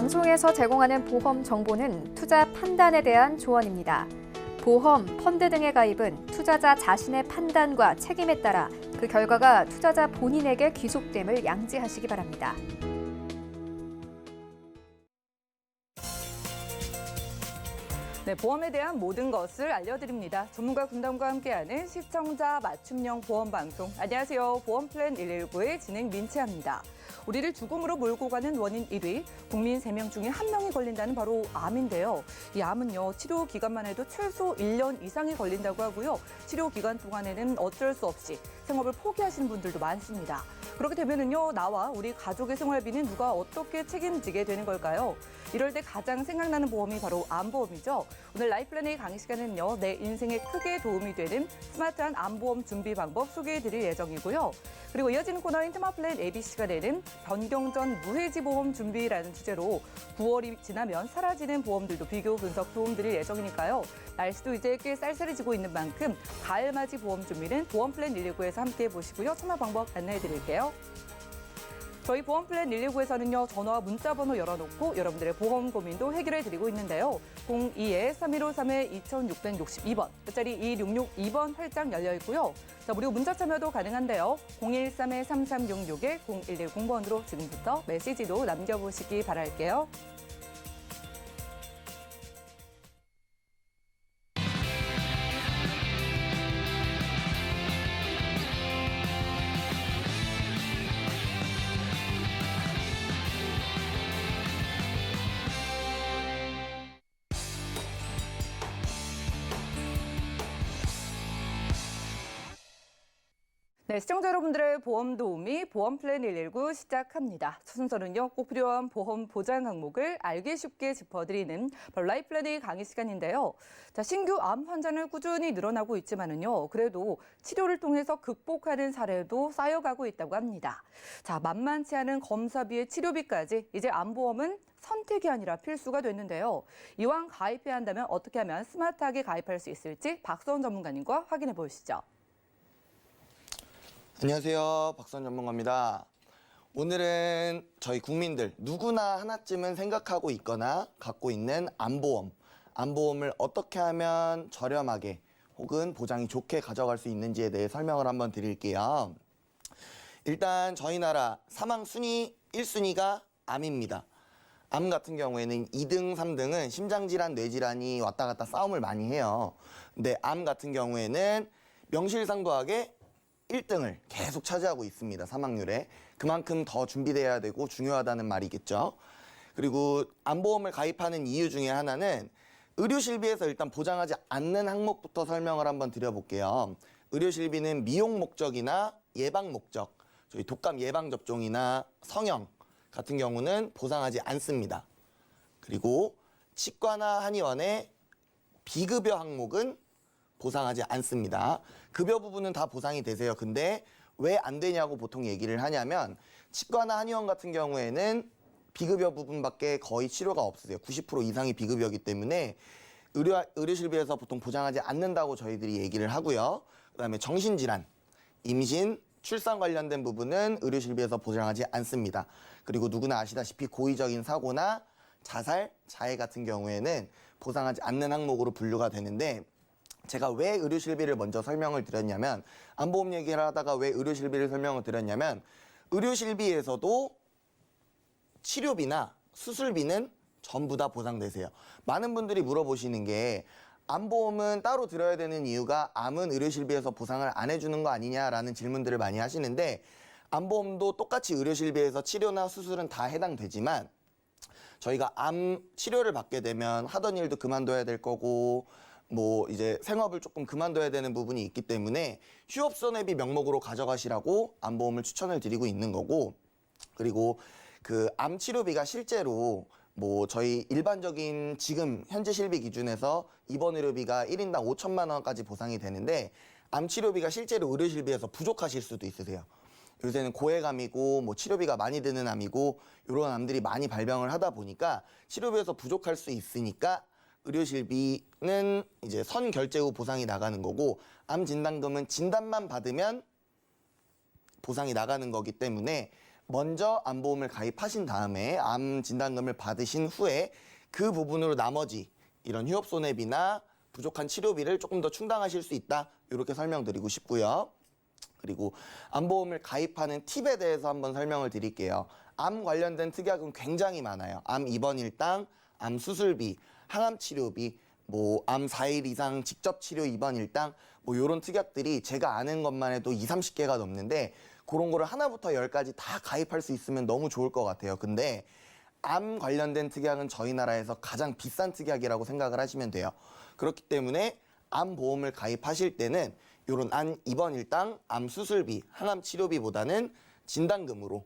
방송에서 제공하는 보험 정보는 투자 판단에 대한 조언입니다. 보험, 펀드 등의 가입은 투자자 자신의 판단과 책임에 따라 그 결과가 투자자 본인에게 귀속됨을 양지하시기 바랍니다. 네, 보험에 대한 모든 것을 알려드립니다. 전문가 군단과 함께하는 시청자 맞춤형 보험 방송. 안녕하세요. 보험 플랜 119의 진행 민채합니다. 우리를 죽음으로 몰고 가는 원인 1위, 국민 3명 중에 1명이 걸린다는 바로 암인데요. 이 암은요, 치료 기간만 해도 최소 1년 이상이 걸린다고 하고요. 치료 기간 동안에는 어쩔 수 없이 생업을 포기하시는 분들도 많습니다. 그렇게 되면은요, 나와 우리 가족의 생활비는 누가 어떻게 책임지게 되는 걸까요? 이럴 때 가장 생각나는 보험이 바로 암보험이죠. 오늘 라이플랜의 강의 시간은요, 내 인생에 크게 도움이 되는 스마트한 암보험 준비 방법 소개해드릴 예정이고요. 그리고 이어지는 코너인 테마플랜 AB 시간에는 변경 전 무해지 보험 준비라는 주제로 9월이 지나면 사라지는 보험들도 비교 분석 도움드릴 예정이니까요. 날씨도 이제 꽤 쌀쌀해지고 있는 만큼 가을맞이 보험 준비는 보험 플랜 119에서 함께 보시고요. 참여 방법 안내해드릴게요. 저희 보험 플랜 119에서는요, 전화와 문자 번호 열어놓고 여러분들의 보험 고민도 해결해드리고 있는데요. 02-3153-2662번, 끝자리 2662번 활짝 열려 있고요. 자, 무료 문자 참여도 가능한데요. 013-3366-0110번으로 지금부터 메시지도 남겨보시기 바랄게요. 네, 시청자 여러분들의 보험 도우미 보험 플랜 119 시작합니다. 첫 순서는요, 꼭 필요한 보험 보장 항목을 알기 쉽게 짚어드리는 바로 라이플랜의 강의 시간인데요. 자, 신규 암 환자는 꾸준히 늘어나고 있지만은요, 그래도 치료를 통해서 극복하는 사례도 쌓여가고 있다고 합니다. 자, 만만치 않은 검사비의 치료비까지 이제 암보험은 선택이 아니라 필수가 됐는데요. 이왕 가입해야 한다면 어떻게 하면 스마트하게 가입할 수 있을지 박서원 전문가님과 확인해 보시죠. 안녕하세요. 박선 전문가입니다. 오늘은 저희 국민들 누구나 하나쯤은 생각하고 있거나 갖고 있는 암보험을 어떻게 하면 저렴하게 혹은 보장이 좋게 가져갈 수 있는지에 대해 설명을 한번 드릴게요. 일단 저희 나라 사망 순위 1순위가 암입니다. 암 같은 경우에는 2등, 3등은 심장질환, 뇌질환이 왔다 갔다 싸움을 많이 해요. 근데 암 같은 경우에는 명실상부하게 1등을 계속 차지하고 있습니다. 사망률에. 그만큼 더 준비돼야 되고 중요하다는 말이겠죠. 그리고 암보험을 가입하는 이유 중에 하나는 의료실비에서 일단 보장하지 않는 항목부터 설명을 한번 드려볼게요. 의료실비는 미용 목적이나 예방 목적, 저희 독감 예방접종이나 성형 같은 경우는 보상하지 않습니다. 그리고 치과나 한의원의 비급여 항목은 보상하지 않습니다. 급여 부분은 다 보상이 되세요. 근데 왜 안 되냐고 보통 얘기를 하냐면 치과나 한의원 같은 경우에는 비급여 부분밖에 거의 치료가 없으세요. 90% 이상이 비급여이기 때문에 의료실비에서 보통 보장하지 않는다고 저희들이 얘기를 하고요. 그다음에 정신질환, 임신, 출산 관련된 부분은 의료실비에서 보장하지 않습니다. 그리고 누구나 아시다시피 고의적인 사고나 자살, 자해 같은 경우에는 보상하지 않는 항목으로 분류가 되는데 제가 왜 의료실비를 먼저 설명을 드렸냐면 암보험 얘기를 하다가 왜 의료실비를 설명을 드렸냐면 의료실비에서도 치료비나 수술비는 전부 다 보상되세요. 많은 분들이 물어보시는 게 암보험은 따로 들어야 되는 이유가 암은 의료실비에서 보상을 안 해주는 거 아니냐라는 질문들을 많이 하시는데 암보험도 똑같이 의료실비에서 치료나 수술은 다 해당되지만 저희가 암 치료를 받게 되면 하던 일도 그만둬야 될 거고 뭐 이제 생업을 조금 그만둬야 되는 부분이 있기 때문에 휴업손해비 명목으로 가져가시라고 암보험을 추천을 드리고 있는 거고 그리고 그 암 치료비가 실제로 뭐 저희 일반적인 지금 현재 실비 기준에서 입원 의료비가 1인당 5천만 원까지 보상이 되는데 암 치료비가 실제로 의료실비에서 부족하실 수도 있으세요. 요새는 고해감이고 뭐 치료비가 많이 드는 암이고 이런 암들이 많이 발병을 하다 보니까 치료비에서 부족할 수 있으니까 의료실비는 이제 선 결제 후 보상이 나가는 거고 암 진단금은 진단만 받으면 보상이 나가는 거기 때문에 먼저 암보험을 가입하신 다음에 암 진단금을 받으신 후에 그 부분으로 나머지 이런 휴업손해비나 부족한 치료비를 조금 더 충당하실 수 있다. 이렇게 설명드리고 싶고요. 그리고 암보험을 가입하는 팁에 대해서 한번 설명을 드릴게요. 암 관련된 특약은 굉장히 많아요. 암 입원 일당, 암 수술비, 항암 치료비, 뭐 암 4일 이상 직접 치료 입원 일당, 뭐 이런 특약들이 제가 아는 것만 해도 2, 30개가 넘는데 그런 거를 하나부터 10까지 다 가입할 수 있으면 너무 좋을 것 같아요. 근데 암 관련된 특약은 저희 나라에서 가장 비싼 특약이라고 생각을 하시면 돼요. 그렇기 때문에 암 보험을 가입하실 때는 이런 암 입원 일당, 암 수술비, 항암 치료비보다는 진단금으로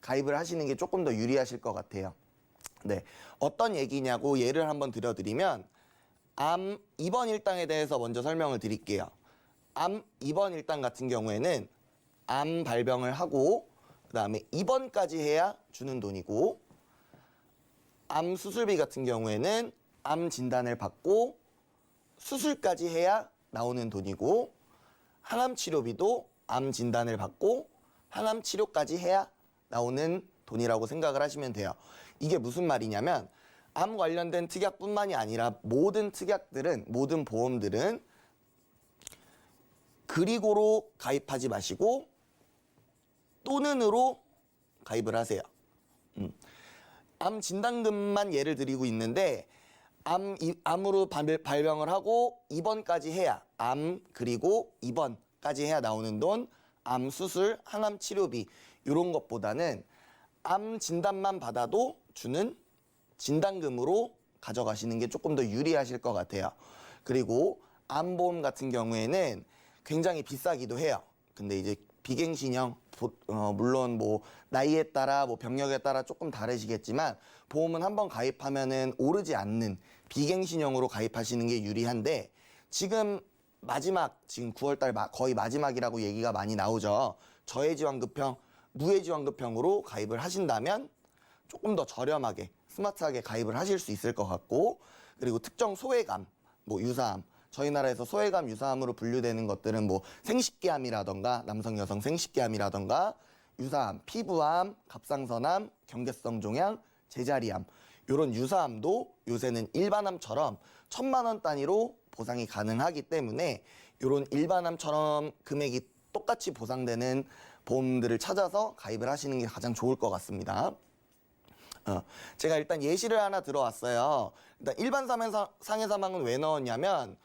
가입을 하시는 게 조금 더 유리하실 것 같아요. 네, 어떤 얘기냐고 예를 한번 들어드리면 암 입원 일당에 대해서 먼저 설명을 드릴게요. 암 입원 일당 같은 경우에는 암 발병을 하고 그다음에 입원까지 해야 주는 돈이고, 암 수술비 같은 경우에는 암 진단을 받고 수술까지 해야 나오는 돈이고, 항암 치료비도 암 진단을 받고 항암 치료까지 해야 나오는 돈이라고 생각을 하시면 돼요. 이게 무슨 말이냐면 암 관련된 특약뿐만이 아니라 모든 특약들은, 모든 보험들은 그리고로 가입하지 마시고 또는으로 가입을 하세요. 암 진단금만 예를 드리고 있는데 암으로 발병을 하고 입원까지 해야, 암 그리고 입원까지 해야 나오는 돈, 암 수술, 항암 치료비 이런 것보다는 암 진단만 받아도 주는 진단금으로 가져가시는 게 조금 더 유리하실 것 같아요. 그리고 암보험 같은 경우에는 굉장히 비싸기도 해요. 근데 이제 비갱신형, 물론 뭐 나이에 따라 뭐 병력에 따라 조금 다르시겠지만 보험은 한번 가입하면은 오르지 않는 비갱신형으로 가입하시는 게 유리한데, 지금 9월달 거의 마지막이라고 얘기가 많이 나오죠. 저해지환급형, 무해지환급형으로 가입을 하신다면 조금 더 저렴하게 스마트하게 가입을 하실 수 있을 것 같고, 그리고 특정 소외감, 뭐 유사암, 저희 나라에서 소외감, 유사암으로 분류되는 것들은 뭐 생식기암이라던가 남성, 여성 생식기암이라던가 유사암, 피부암, 갑상선암, 경계성 종양, 제자리암 이런 유사암도 요새는 일반암처럼 1,000만 원 단위로 보상이 가능하기 때문에 이런 일반암처럼 금액이 똑같이 보상되는 보험들을 찾아서 가입을 하시는 게 가장 좋을 것 같습니다. 제가 일단 예시를 하나 들어왔어요. 일단 일반 상해 사망은 왜 넣었냐면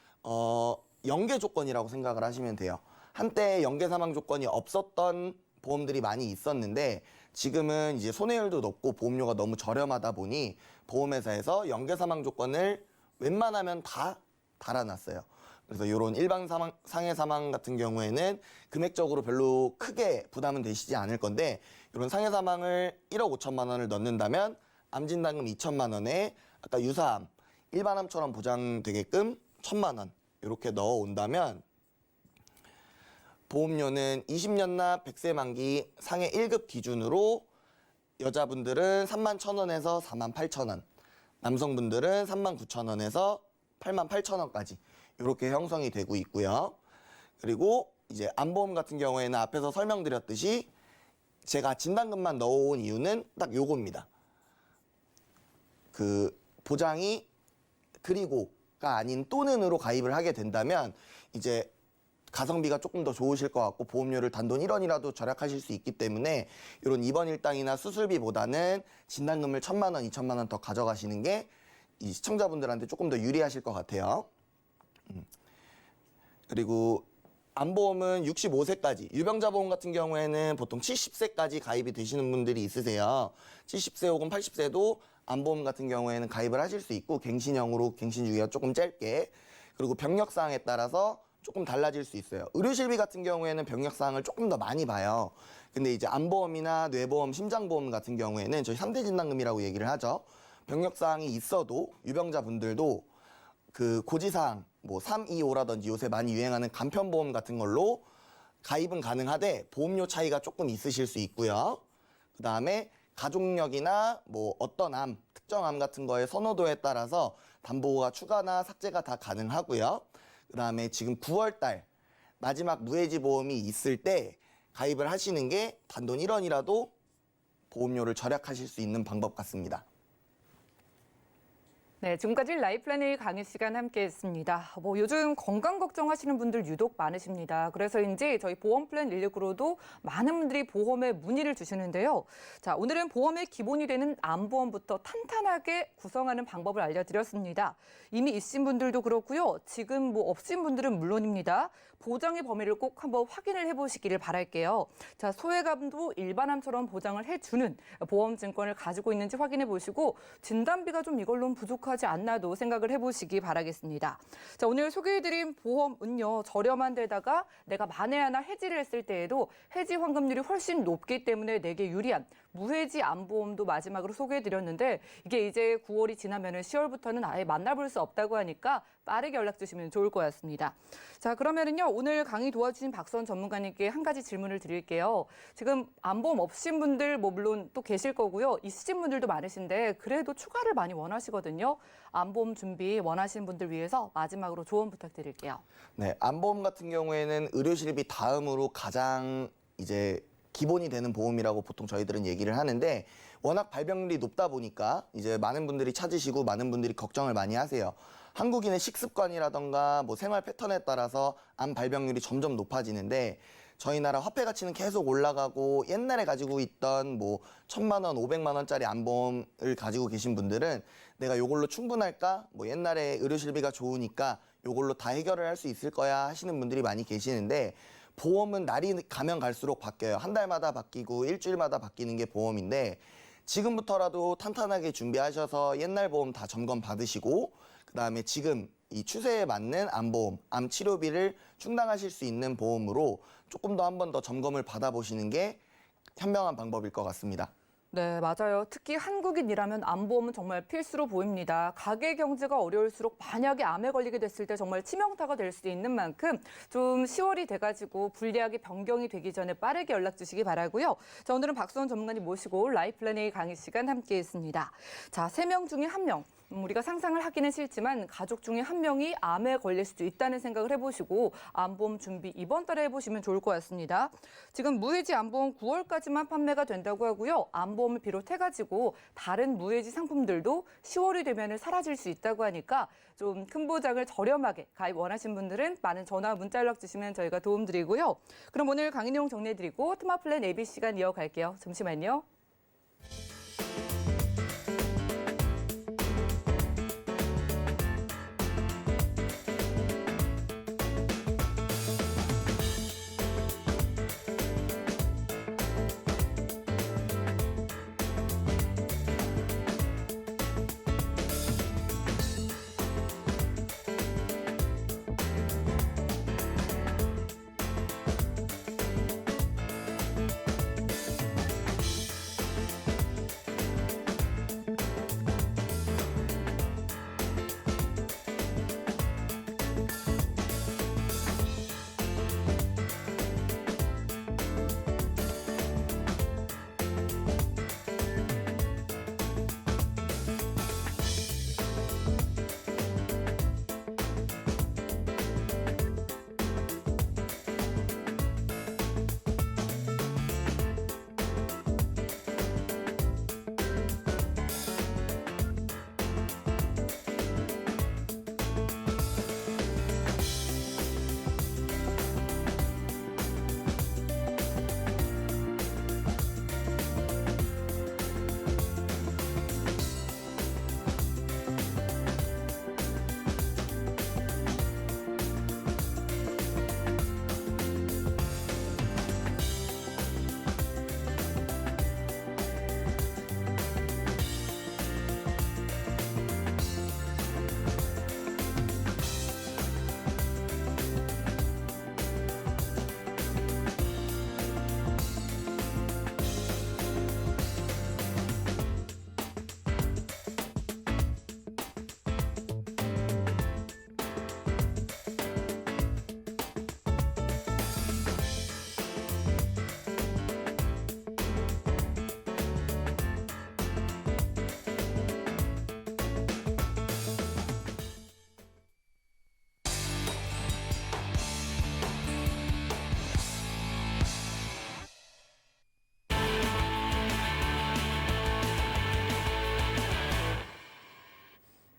연계 조건이라고 생각을 하시면 돼요. 한때 연계 사망 조건이 없었던 보험들이 많이 있었는데 지금은 이제 손해율도 높고 보험료가 너무 저렴하다 보니 보험회사에서 연계 사망 조건을 웬만하면 다 달아놨어요. 그래서 이런 일반 상해 사망 같은 경우에는 금액적으로 별로 크게 부담은 되시지 않을 건데, 이런 상해 사망을 1억 5천만 원을 넣는다면 암진단금 2천만 원에 아까 유사암, 일반암처럼 보장되게끔 1,000만 원 이렇게 넣어 온다면 보험료는 20년 납 100세 만기 상해 1급 기준으로 여자분들은 31,000원에서 48,000원, 남성분들은 39,000원에서 88,000원까지 이렇게 형성이 되고 있고요. 그리고 이제 암보험 같은 경우에는 앞에서 설명드렸듯이 제가 진단금만 넣어온 이유는 딱 요겁니다. 그 보장이 그리고가 아닌 또는으로 가입을 하게 된다면 이제 가성비가 조금 더 좋으실 것 같고 보험료를 단돈 1원이라도 절약하실 수 있기 때문에 이런 입원 일당이나 수술비보다는 진단금을 1,000만 원, 2,000만 원 더 가져가시는 게 이 시청자분들한테 조금 더 유리하실 것 같아요. 그리고 암보험은 65세까지, 유병자 보험 같은 경우에는 보통 70세까지 가입이 되시는 분들이 있으세요. 70세 혹은 80세도 암보험 같은 경우에는 가입을 하실 수 있고 갱신형으로 갱신 주기가 조금 짧게, 그리고 병력 사항에 따라서 조금 달라질 수 있어요. 의료실비 같은 경우에는 병력 사항을 조금 더 많이 봐요. 근데 이제 암보험이나 뇌보험, 심장보험 같은 경우에는 저희 3대 진단금이라고 얘기를 하죠. 병력 사항이 있어도 유병자분들도 그 고지사항 뭐 3, 2, 5라든지 요새 많이 유행하는 간편보험 같은 걸로 가입은 가능하되 보험료 차이가 조금 있으실 수 있고요. 그 다음에 가족력이나 뭐 어떤 암, 특정 암 같은 거의 선호도에 따라서 담보가 추가나 삭제가 다 가능하고요. 그 다음에 지금 9월달 마지막 무해지 보험이 있을 때 가입을 하시는 게 단돈 1원이라도 보험료를 절약하실 수 있는 방법 같습니다. 네, 지금까지 라이플랜1 강의 시간 함께했습니다. 요즘 건강 걱정하시는 분들 유독 많으십니다. 그래서인지 저희 보험플랜 119로도 많은 분들이 보험에 문의를 주시는데요. 자, 오늘은 보험의 기본이 되는 암보험부터 탄탄하게 구성하는 방법을 알려드렸습니다. 이미 있으신 분들도 그렇고요. 지금 없으신 분들은 물론입니다. 보장의 범위를 꼭 한번 확인을 해보시기를 바랄게요. 자, 소외감도 일반암처럼 보장을 해주는 보험증권을 가지고 있는지 확인해 보시고 진단비가 좀 이걸로는 부족하지 않나도 생각을 해보시기 바라겠습니다. 자, 오늘 소개해드린 보험은요. 저렴한 데다가 내가 만에 하나 해지를 했을 때에도 해지 환급률이 훨씬 높기 때문에 내게 유리한 무해지 암보험도 마지막으로 소개해드렸는데 이게 이제 9월이 지나면 10월부터는 아예 만나볼 수 없다고 하니까 빠르게 연락 주시면 좋을 것 같습니다. 자, 그러면은요. 오늘 강의 도와주신 박수원 전문가님께 한 가지 질문을 드릴게요. 지금 암보험 없으신 분들 물론 또 계실 거고요. 있으신 분들도 많으신데 그래도 추가를 많이 원하시거든요. 암보험 준비 원하시는 분들 위해서 마지막으로 조언 부탁드릴게요. 네, 암보험 같은 경우에는 의료실비 다음으로 가장 이제 기본이 되는 보험이라고 보통 저희들은 얘기를 하는데 워낙 발병률이 높다 보니까 이제 많은 분들이 찾으시고 많은 분들이 걱정을 많이 하세요. 한국인의 식습관이라던가 생활 패턴에 따라서 암 발병률이 점점 높아지는데 저희 나라 화폐 가치는 계속 올라가고 옛날에 가지고 있던 1,000만 원, 500만 원짜리 암보험을 가지고 계신 분들은 내가 요걸로 충분할까? 옛날에 의료실비가 좋으니까 요걸로 다 해결을 할 수 있을 거야 하시는 분들이 많이 계시는데 보험은 날이 가면 갈수록 바뀌어요. 한 달마다 바뀌고 일주일마다 바뀌는 게 보험인데 지금부터라도 탄탄하게 준비하셔서 옛날 보험 다 점검 받으시고 그다음에 지금 이 추세에 맞는 암보험, 암 치료비를 충당하실 수 있는 보험으로 조금 더 한 번 더 점검을 받아보시는 게 현명한 방법일 것 같습니다. 네, 맞아요. 특히 한국인이라면 암보험은 정말 필수로 보입니다. 가계 경제가 어려울수록 만약에 암에 걸리게 됐을 때 정말 치명타가 될 수도 있는 만큼 좀 10월이 돼가지고 불리하게 변경이 되기 전에 빠르게 연락 주시기 바라고요. 자, 오늘은 박수원 전문가님 모시고 라이플랜A 강의 시간 함께했습니다. 자, 3명 중에 1명. 우리가 상상을 하기는 싫지만 가족 중에 1명이 암에 걸릴 수도 있다는 생각을 해보시고 암보험 준비 이번 달에 해보시면 좋을 것 같습니다. 지금 무해지 암보험 9월까지만 판매가 된다고 하고요. 암보험을 비롯해가지고 다른 무해지 상품들도 10월이 되면 사라질 수 있다고 하니까 좀 큰 보장을 저렴하게 가입 원하신 분들은 많은 전화, 문자 연락 주시면 저희가 도움드리고요. 그럼 오늘 강의 내용 정리해드리고 트마플랜 AB 시간 이어갈게요. 잠시만요.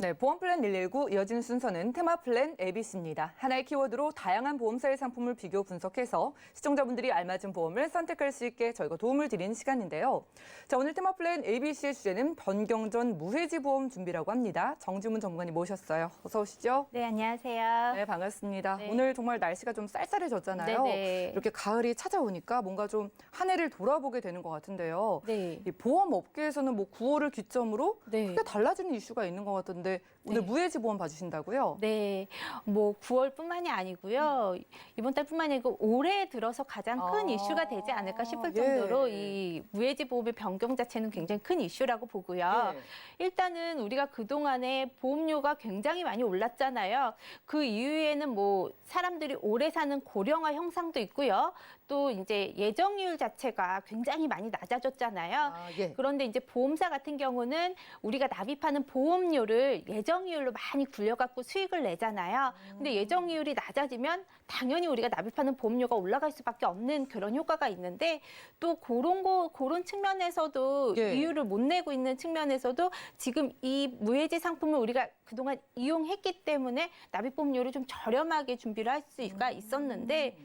네, 보험 플랜 119 이어지는 순서는 테마 플랜 ABC입니다. 하나의 키워드로 다양한 보험사의 상품을 비교 분석해서 시청자분들이 알맞은 보험을 선택할 수 있게 저희가 도움을 드리는 시간인데요. 자, 오늘 테마 플랜 ABC의 주제는 변경 전 무해지 보험 준비라고 합니다. 정지문 전문가님 모셨어요. 어서 오시죠. 네, 안녕하세요. 네, 반갑습니다. 네. 오늘 정말 날씨가 좀 쌀쌀해졌잖아요. 네네. 이렇게 가을이 찾아오니까 뭔가 좀 한 해를 돌아보게 되는 것 같은데요. 네. 이 보험 업계에서는 뭐 9월을 기점으로 네. 크게 달라지는 이슈가 있는 것 같은데 오늘 네. 무해지 보험 받으신다고요? 네, 뭐 9월뿐만이 아니고요. 이번 달뿐만이 아니고 올해 들어서 가장 큰 이슈가 되지 않을까 싶을 정도로 예. 이 무해지 보험의 변경 자체는 굉장히 큰 이슈라고 보고요. 예. 일단은 우리가 그동안에 보험료가 굉장히 많이 올랐잖아요. 그 이후에는 뭐 사람들이 오래 사는 고령화 형상도 있고요. 또 이제 예정률 자체가 굉장히 많이 낮아졌잖아요. 아, 예. 그런데 이제 보험사 같은 경우는 우리가 납입하는 보험료를 예정이율로 많이 굴려갖고 수익을 내잖아요. 근데 예정이율이 낮아지면 당연히 우리가 납입하는 보험료가 올라갈 수밖에 없는 그런 효과가 있는데 또 그런 측면에서도 예. 이율을 못 내고 있는 측면에서도 지금 이 무해지 상품을 우리가 그동안 이용했기 때문에 납입보험료를 좀 저렴하게 준비를 할 수가 있었는데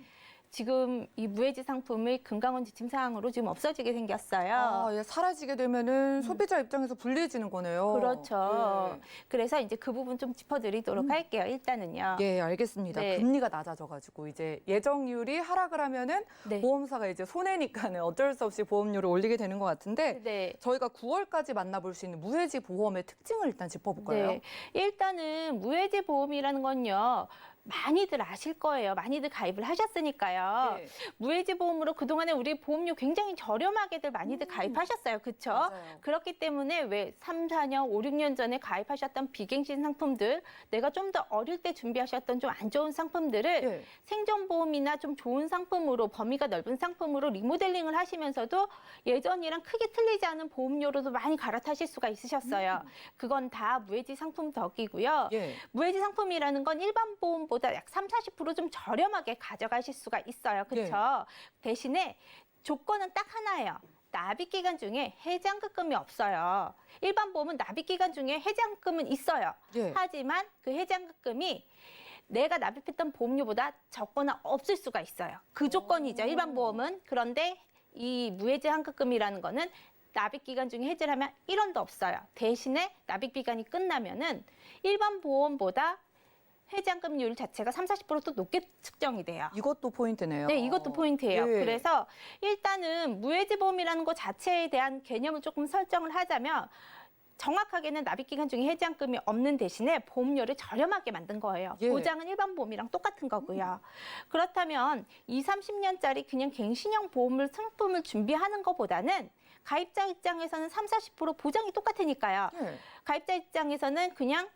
지금 이 무해지 상품이 금강원 지침 사항으로 지금 없어지게 생겼어요. 아, 예. 사라지게 되면은 소비자 입장에서 불리해지는 거네요. 그렇죠. 그래서 이제 그 부분 좀 짚어드리도록 할게요. 일단은요. 예, 알겠습니다. 네. 금리가 낮아져가지고 이제 예정률이 하락을 하면은 네. 보험사가 이제 손해니까는 어쩔 수 없이 보험료를 올리게 되는 것 같은데 네. 저희가 9월까지 만나볼 수 있는 무해지 보험의 특징을 일단 짚어볼까요? 네. 일단은 무해지 보험이라는 건요. 많이들 아실 거예요. 많이들 가입을 하셨으니까요. 예. 무해지 보험으로 그동안에 우리 보험료 굉장히 저렴하게들 많이들 가입하셨어요. 그렇죠? 맞아요. 그렇기 때문에 왜 3, 4년, 5, 6년 전에 가입하셨던 비갱신 상품들, 내가 좀 더 어릴 때 준비하셨던 좀 안 좋은 상품들을 예. 생존보험이나 좀 좋은 상품으로 범위가 넓은 상품으로 리모델링을 하시면서도 예전이랑 크게 틀리지 않은 보험료로도 많이 갈아타실 수가 있으셨어요. 그건 다 무해지 상품 덕이고요. 예. 무해지 상품이라는 건 일반 보험보다 약 3, 40%좀 저렴하게 가져가실 수가 있어요. 그렇죠? 대신에 조건은 딱 하나예요. 납입 기간 중에 해장급금이 없어요. 일반 보험은 납입 기간 중에 해장급금은 있어요. 예. 하지만 그 해장급금이 내가 납입했던 보험료보다 적거나 없을 수가 있어요. 그 조건이죠. 일반 보험은. 그런데 이 무해지 환급금이라는 거는 납입 기간 중에 해지를 하면 1원도 없어요. 대신에 납입 기간이 끝나면은 일반 보험보다 해장금률 자체가 3, 40%또 높게 측정이 돼요. 이것도 포인트네요. 네, 이것도 포인트예요. 예. 그래서 일단은 무해지 보험이라는 것 자체에 대한 개념을 조금 설정을 하자면 정확하게는 납입 기간 중에 해지한금이 없는 대신에 보험료를 저렴하게 만든 거예요. 예. 보장은 일반 보험이랑 똑같은 거고요. 그렇다면 20, 30년짜리 그냥 갱신형 보험을 상품을 준비하는 것보다는 가입자 입장에서는 3, 40% 보장이 똑같으니까요. 예. 가입자 입장에서는 그냥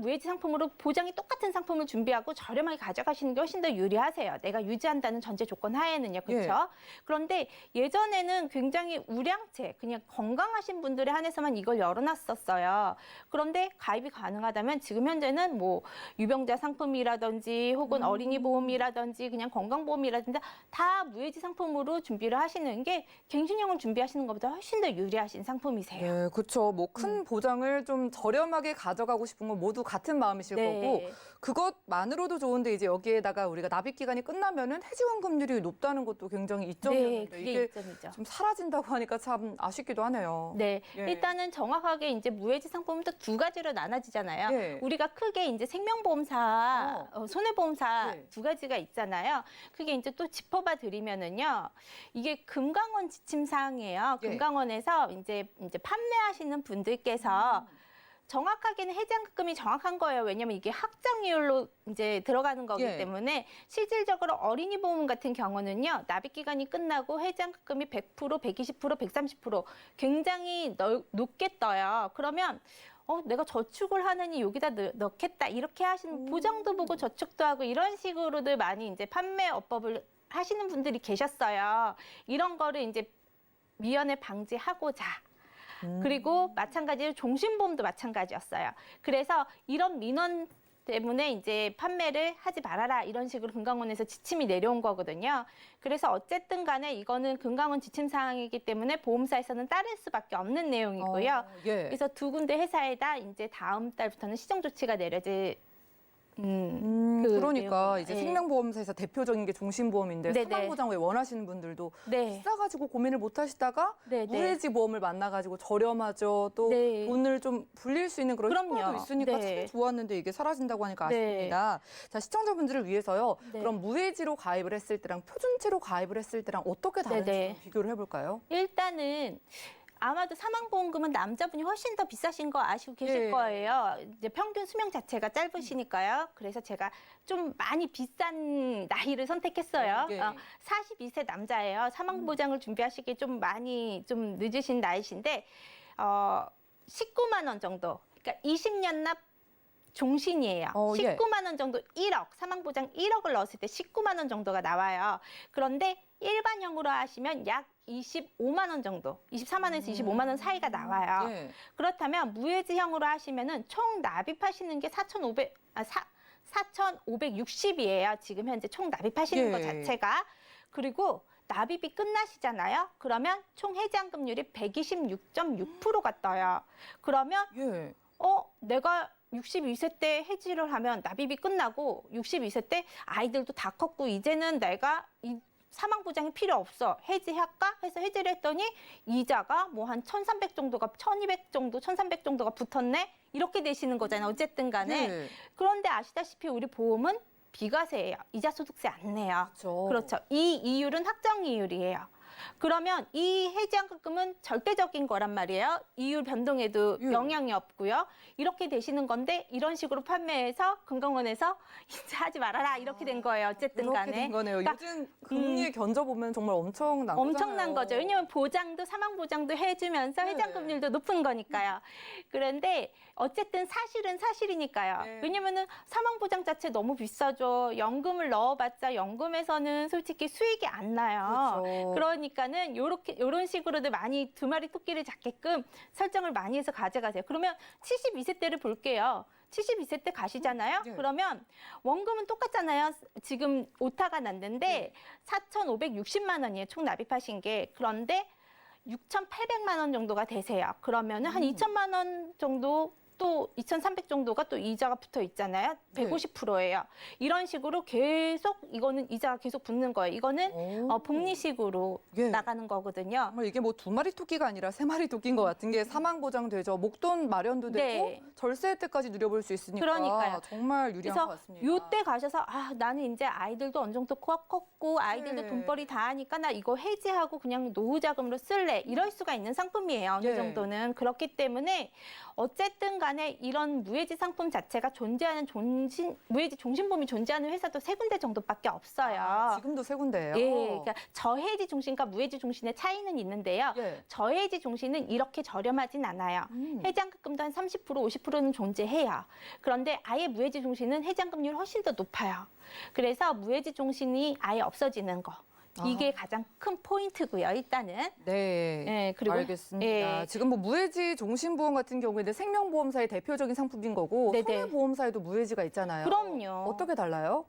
무해지 상품으로 보장이 똑같은 상품을 준비하고 저렴하게 가져가시는 게 훨씬 더 유리하세요. 내가 유지한다는 전제 조건 하에는요. 그렇죠? 예. 그런데 예전에는 굉장히 우량체, 그냥 건강하신 분들에 한해서만 이걸 열어놨었어요. 그런데 가입이 가능하다면 지금 현재는 뭐 유병자 상품이라든지 혹은 어린이 보험이라든지 그냥 건강보험이라든지 다 무해지 상품으로 준비를 하시는 게 갱신형을 준비하시는 것보다 훨씬 더 유리하신 상품이세요. 예, 그렇죠. 뭐 큰 보장을 좀 저렴하게 가져가고 싶은 건 모두 같은 마음이실 네. 거고 그것만으로도 좋은데 이제 여기에다가 우리가 납입 기간이 끝나면은 해지환급률이 높다는 것도 굉장히 네, 이점이었는데 그게 이게 이점이죠. 좀 사라진다고 하니까 참 아쉽기도 하네요. 네, 예. 일단은 정확하게 이제 무해지 상품은 또 두 가지로 나눠지잖아요. 예. 우리가 크게 이제 생명보험사, 손해보험사 네. 두 가지가 있잖아요. 그게 이제 또 짚어봐 드리면은요, 이게 금강원 지침 사항이에요. 예. 금강원에서 이제 판매하시는 분들께서 정확하게는 해지환급금이 정확한 거예요. 왜냐하면 이게 확정이율로 이제 들어가는 거기 예. 때문에 실질적으로 어린이 보험 같은 경우는요. 납입 기간이 끝나고 해지환급금이 100%, 120%, 130% 굉장히 높게 떠요. 그러면 내가 저축을 하느니 여기다 넣겠다 이렇게 하시는 보장도 보고 저축도 하고 이런 식으로들 많이 이제 판매 어법을 하시는 분들이 계셨어요. 이런 거를 이제 미연에 방지하고자. 그리고 마찬가지로 종신보험도 마찬가지였어요. 그래서 이런 민원 때문에 이제 판매를 하지 말아라 이런 식으로 금감원에서 지침이 내려온 거거든요. 그래서 어쨌든 간에 이거는 금감원 지침 사항이기 때문에 보험사에서는 따를 수밖에 없는 내용이고요. 예. 그래서 두 군데 회사에다 이제 다음 달부터는 시정 조치가 내려질 그러니까 내용이에요. 이제 예. 생명보험사에서 대표적인 게 종신보험인데 네네. 사망보장 왜 원하시는 분들도 네. 비싸가지고 고민을 못 하시다가 네, 네. 무해지 보험을 만나가지고 저렴하죠. 또 네. 돈을 좀 불릴 수 있는 그런 그럼요. 효과도 있으니까 네. 참 좋았는데 이게 사라진다고 하니까 네. 아쉽습니다. 자, 시청자분들을 위해서요. 네. 그럼 무해지로 가입을 했을 때랑 표준체로 가입을 했을 때랑 어떻게 다른지 네네. 좀 비교를 해볼까요? 일단은 아마도 사망보험금은 남자분이 훨씬 더 비싸신 거 아시고 계실 예. 거예요. 이제 평균 수명 자체가 짧으시니까요. 그래서 제가 좀 많이 비싼 나이를 선택했어요. 예. 42세 남자예요. 사망보장을 준비하시기에 좀 많이 좀 늦으신 나이신데 19만 원 정도. 그러니까 20년 납 종신이에요. 예. 19만 원 정도 1억, 사망보장 1억을 넣었을 때 19만 원 정도가 나와요. 그런데 일반형으로 하시면 약 25만 원 정도, 24만 원에서 25만 원 사이가 나와요. 예. 그렇다면 무해지형으로 하시면은 총 납입하시는 게 4,560이에요. 지금 현재 총 납입하시는 예. 것 자체가. 그리고 납입이 끝나시잖아요. 그러면 총 해지환급률이 126.6%가 떠요. 그러면 예. 내가 62세 때 해지를 하면 납입이 끝나고 62세 때 아이들도 다 컸고 이제는 내가 이 사망보장이 필요 없어. 해지할까? 해서 해지를 했더니 이자가 뭐 한 1,300 정도가 1,200 정도, 1,300 정도가 붙었네. 이렇게 되시는 거잖아요. 어쨌든 간에. 예. 그런데 아시다시피 우리 보험은 비과세예요. 이자 소득세 안 내요. 그렇죠. 그렇죠. 이 이율은 확정 이율이에요. 그러면 이 해지환급금은 절대적인 거란 말이에요. 이율 변동에도 예. 영향이 없고요. 이렇게 되시는 건데 이런 식으로 판매해서 금감원에서 이제 하지 말아라 이렇게 된 거예요. 어쨌든 이렇게 간에. 된 거네요. 그러니까 요즘 금리에 견져보면 정말 엄청난 엄청난 거잖아요. 거죠. 왜냐하면 보장도 사망보장도 해주면서 네. 해지환급률도 높은 거니까요. 그런데 어쨌든 사실은 사실이니까요. 네. 왜냐면은 사망보장 자체 너무 비싸죠. 연금을 넣어봤자 연금에서는 솔직히 수익이 안 나요. 그렇죠. 그러니까는 요런 식으로도 많이 두 마리 토끼를 잡게끔 설정을 많이 해서 가져가세요. 그러면 72세 때를 볼게요. 72세 때 가시잖아요. 네. 그러면 원금은 똑같잖아요. 지금 오타가 났는데 네. 4,560만 원이에요. 총 납입하신 게. 그런데 6,800만 원 정도가 되세요. 그러면은 한 2천만 원 정도 또 2,300 정도가 또 이자가 붙어 있잖아요. 네. 150%예요. 이런 식으로 계속 이거는 이자가 계속 붙는 거예요. 이거는 오. 복리식으로 예. 나가는 거거든요. 정말 이게 뭐 두 마리 토끼가 아니라 세 마리 토끼인 것 같은 게 사망 보장 되죠. 목돈 마련도 되고 네. 절세 때까지 누려볼 수 있으니까 그러니까요. 정말 유리한 것 그래서 같습니다. 요때 가셔서 나는 이제 아이들도 어느 정도 컸고 아이들도 네. 돈벌이 다 하니까 나 이거 해지하고 그냥 노후 자금으로 쓸래 이럴 수가 있는 상품이에요. 어느 네. 정도는. 그렇기 때문에 어쨌든 간에 이런 무해지 상품 자체가 존재하는 무해지 종신보험이 존재하는 회사도 3군데 정도밖에 없어요. 지금도 세 군데예요. 예, 그러니까 저해지 종신과 무해지 종신의 차이는 있는데요. 예. 저해지 종신은 이렇게 저렴하진 않아요. 해지환급금도 한 30%, 50%는 존재해요. 그런데 아예 무해지 종신은 해지환급률이 훨씬 더 높아요. 그래서 무해지 종신이 아예 없어지는 거. 이게 가장 큰 포인트고요. 일단은. 네. 예, 그리고 알겠습니다. 예. 지금 뭐 무해지 종신보험 같은 경우에는 생명보험사의 대표적인 상품인 거고 네네. 손해보험사에도 무해지가 있잖아요. 그럼요. 어떻게 달라요?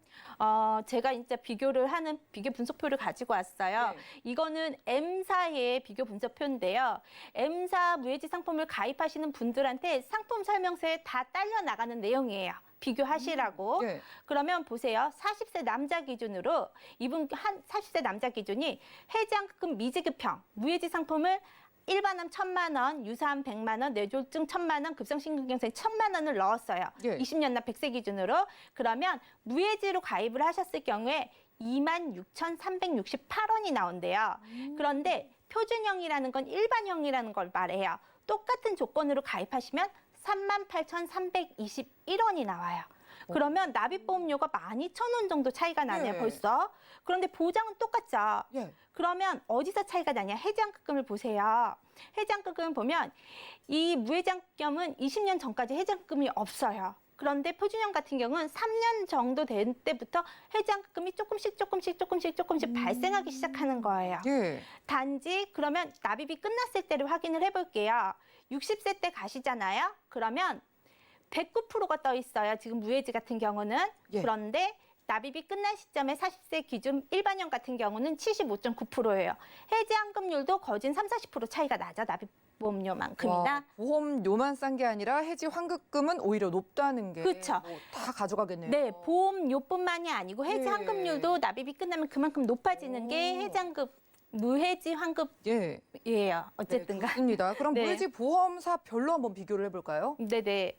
제가 진짜 비교를 하는 비교 분석표를 가지고 왔어요. 네. 이거는 M사의 비교 분석표인데요. M사 무해지 상품을 가입하시는 분들한테 상품 설명서에 다 딸려 나가는 내용이에요. 비교하시라고. 예. 그러면 보세요. 40세 남자 기준으로 이분 한 40세 남자 기준이 해지환급금 미지급형 무해지 상품을 일반암 1,000만 원, 유사암 100만 원, 뇌졸중 1,000만 원, 급성심근경색 1,000만 원을 넣었어요. 예. 20년 납 100세 기준으로. 그러면 무해지로 가입을 하셨을 경우에 26,368원이 나온대요. 그런데 표준형이라는 건 일반형이라는 걸 말해요. 똑같은 조건으로 가입하시면 38,321원이 나와요. 그러면 납입보험료가 12,000원 정도 차이가 나네요, 예. 벌써. 그런데 보장은 똑같죠. 예. 그러면 어디서 차이가 나냐? 해지환급금을 보세요. 해지환급금을 보면 이 무해지환급금은 20년 전까지 해지환급금이 없어요. 그런데 표준형 같은 경우는 3년 정도 된 때부터 해지환급금이 조금씩 발생하기 시작하는 거예요. 예. 단지 그러면 납입이 끝났을 때를 확인을 해볼게요. 60세 때 가시잖아요. 그러면 109%가 떠 있어요. 지금 무해지 같은 경우는. 예. 그런데 납입이 끝난 시점에 40세 기준 일반형 같은 경우는 75.9%예요. 해지환급률도 거진 30-40% 차이가 나죠. 납입보험료만큼이나. 와, 보험료만 싼 게 아니라 해지 환급금은 오히려 높다는 게 그쵸. 다 가져가겠네요. 네, 보험료뿐만이 아니고 해지 예. 환급률도 납입이 끝나면 그만큼 높아지는 게 오. 해지환급, 무해지 환급이에요. 예, 어쨌든 네, 간. 좋습니다. 그럼 네. 무해지 보험사별로 한번 비교를 해볼까요? 네네.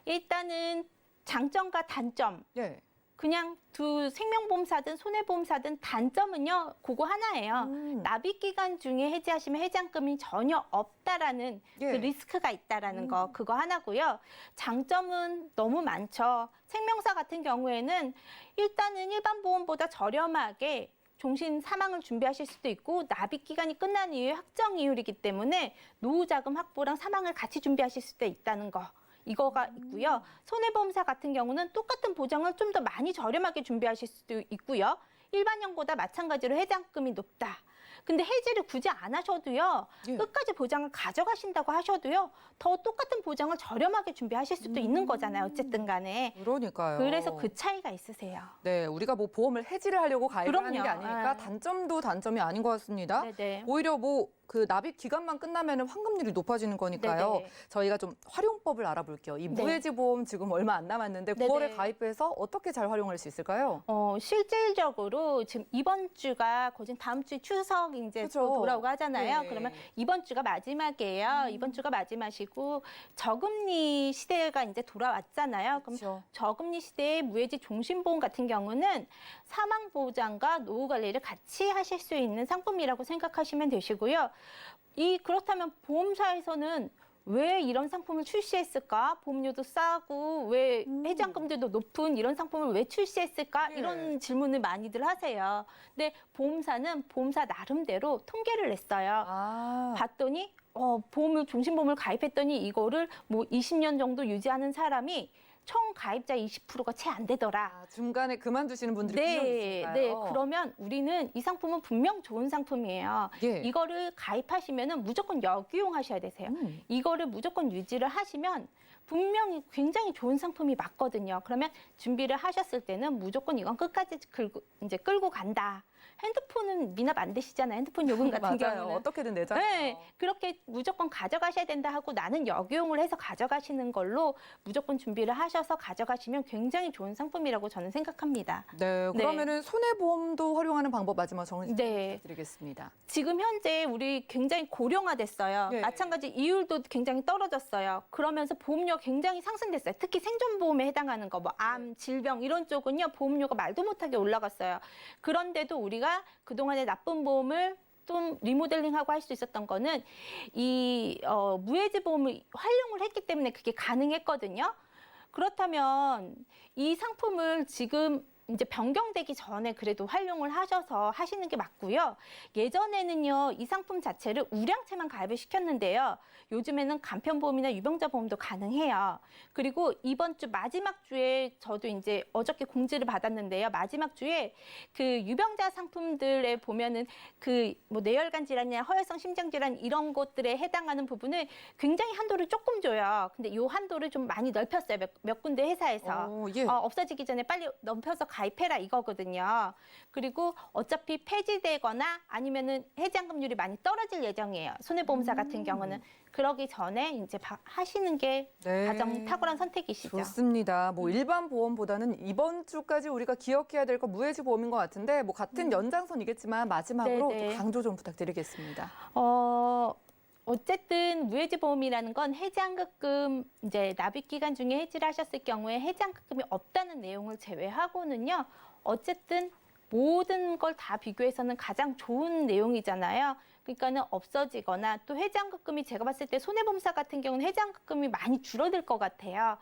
일단은 장점과 단점. 예. 그냥 두 생명보험사든 손해보험사든 단점은요, 그거 하나예요. 납입 기간 중에 해지하시면 해지환급이 전혀 없다라는 예. 그 리스크가 있다라는 거, 그거 하나고요. 장점은 너무 많죠. 생명사 같은 경우에는 일단은 일반 보험보다 저렴하게 종신 사망을 준비하실 수도 있고, 납입 기간이 끝난 이후에 확정 이율이기 때문에 노후 자금 확보랑 사망을 같이 준비하실 수도 있다는 거. 이거가 있고요. 손해보험사 같은 경우는 똑같은 보장을 좀 더 많이 저렴하게 준비하실 수도 있고요. 일반형보다 마찬가지로 해지환급이 높다. 근데 해지를 굳이 안 하셔도요. 예. 끝까지 보장을 가져가신다고 하셔도요. 더 똑같은 보장을 저렴하게 준비하실 수도 있는 거잖아요. 어쨌든 간에. 그러니까요. 그래서 그 차이가 있으세요. 네, 우리가 뭐 보험을 해지를 하려고 가입을 하는 게 그럼요. 아니니까 네. 단점도 단점이 아닌 것 같습니다. 네네. 오히려 뭐 그 납입 기간만 끝나면 환급률이 높아지는 거니까요. 네네. 저희가 좀 활용법을 알아볼게요. 이 네. 무해지 보험 지금 얼마 안 남았는데 네네. 9월에 가입해서 어떻게 잘 활용할 수 있을까요? 실질적으로 지금 이번 주가 거진 다음 주 추석 이제 그죠. 또 돌아오고 하잖아요. 네. 그러면 이번 주가 마지막이에요. 이번 주가 마지막이고 저금리 시대가 이제 돌아왔잖아요. 그럼 그렇죠. 저금리 시대의 무해지 종신보험 같은 경우는 사망 보장과 노후 관리를 같이 하실 수 있는 상품이라고 생각하시면 되시고요. 그렇다면 보험사에서는 왜 이런 상품을 출시했을까? 보험료도 싸고 왜 해지환급들도 높은 이런 상품을 왜 출시했을까? 네. 이런 질문을 많이들 하세요. 근데 보험사는 보험사 나름대로 통계를 냈어요. 아, 봤더니 종신보험을 가입했더니 이거를 뭐 20년 정도 유지하는 사람이 총 가입자 20%가 채 안 되더라. 중간에 그만두시는 분들이 분명히 네, 있으니까요. 네. 그러면 우리는 이 상품은 분명 좋은 상품이에요. 예. 이거를 가입하시면은 무조건 역이용하셔야 되세요. 이거를 무조건 유지를 하시면 분명히 굉장히 좋은 상품이 맞거든요. 그러면 준비를 하셨을 때는 무조건 이건 끝까지 끌고 간다. 핸드폰은 미납 안 되시잖아요. 핸드폰 요금 같은 맞아요. 경우는. 어떻게든 내잖아요. 네, 그렇게 무조건 가져가셔야 된다 하고 나는 역이용을 해서 가져가시는 걸로 무조건 준비를 하셔서 가져가시면 굉장히 좋은 상품이라고 저는 생각합니다. 네, 그러면은 손해보험도 활용하는 방법 마지막 정리 네. 드리겠습니다. 지금 현재 우리 굉장히 고령화됐어요. 예. 마찬가지 이율도 굉장히 떨어졌어요. 그러면서 보험료가 굉장히 상승됐어요. 특히 생존보험에 해당하는 거, 뭐 암, 질병 이런 쪽은요. 보험료가 말도 못하게 올라갔어요. 그런데도 우리가 그동안의 나쁜 보험을 좀 리모델링하고 할 수 있었던 거는 무해지 보험을 활용을 했기 때문에 그게 가능했거든요. 그렇다면 이 상품을 지금 이제 변경되기 전에 그래도 활용을 하셔서 하시는 게 맞고요. 예전에는요, 이 상품 자체를 우량채만 가입을 시켰는데요. 요즘에는 간편보험이나 유병자 보험도 가능해요. 그리고 이번 주 마지막 주에 저도 이제 어저께 공지를 받았는데요. 마지막 주에 그 유병자 상품들에 보면은 뭐 뇌혈관 질환이나 허혈성 심장 질환 이런 것들에 해당하는 부분을 굉장히 한도를 조금 줘요. 근데 이 한도를 좀 많이 넓혔어요. 몇 군데 회사에서. 예. 없어지기 전에 빨리 넓혀서 가입해라 이거거든요. 그리고 어차피 폐지되거나 아니면은 해지환급률이 많이 떨어질 예정이에요. 손해보험사 같은 경우는. 그러기 전에 이제 하시는 게 네. 가장 탁월한 선택이시죠. 좋습니다. 뭐 일반 보험보다는 이번 주까지 우리가 기억해야 될 거 무해지 보험인 것 같은데 뭐 같은 연장선이겠지만 마지막으로 네네. 또 강조 좀 부탁드리겠습니다. 어쨌든 무해지 보험이라는 건 해지환급금 이제 납입 기간 중에 해지를 하셨을 경우에 해지환급금이 없다는 내용을 제외하고는요. 어쨌든 모든 걸 다 비교해서는 가장 좋은 내용이잖아요. 그러니까는 없어지거나 또 해지환급금이 제가 봤을 때 손해보험사 같은 경우는 해지환급금이 많이 줄어들 것 같아요.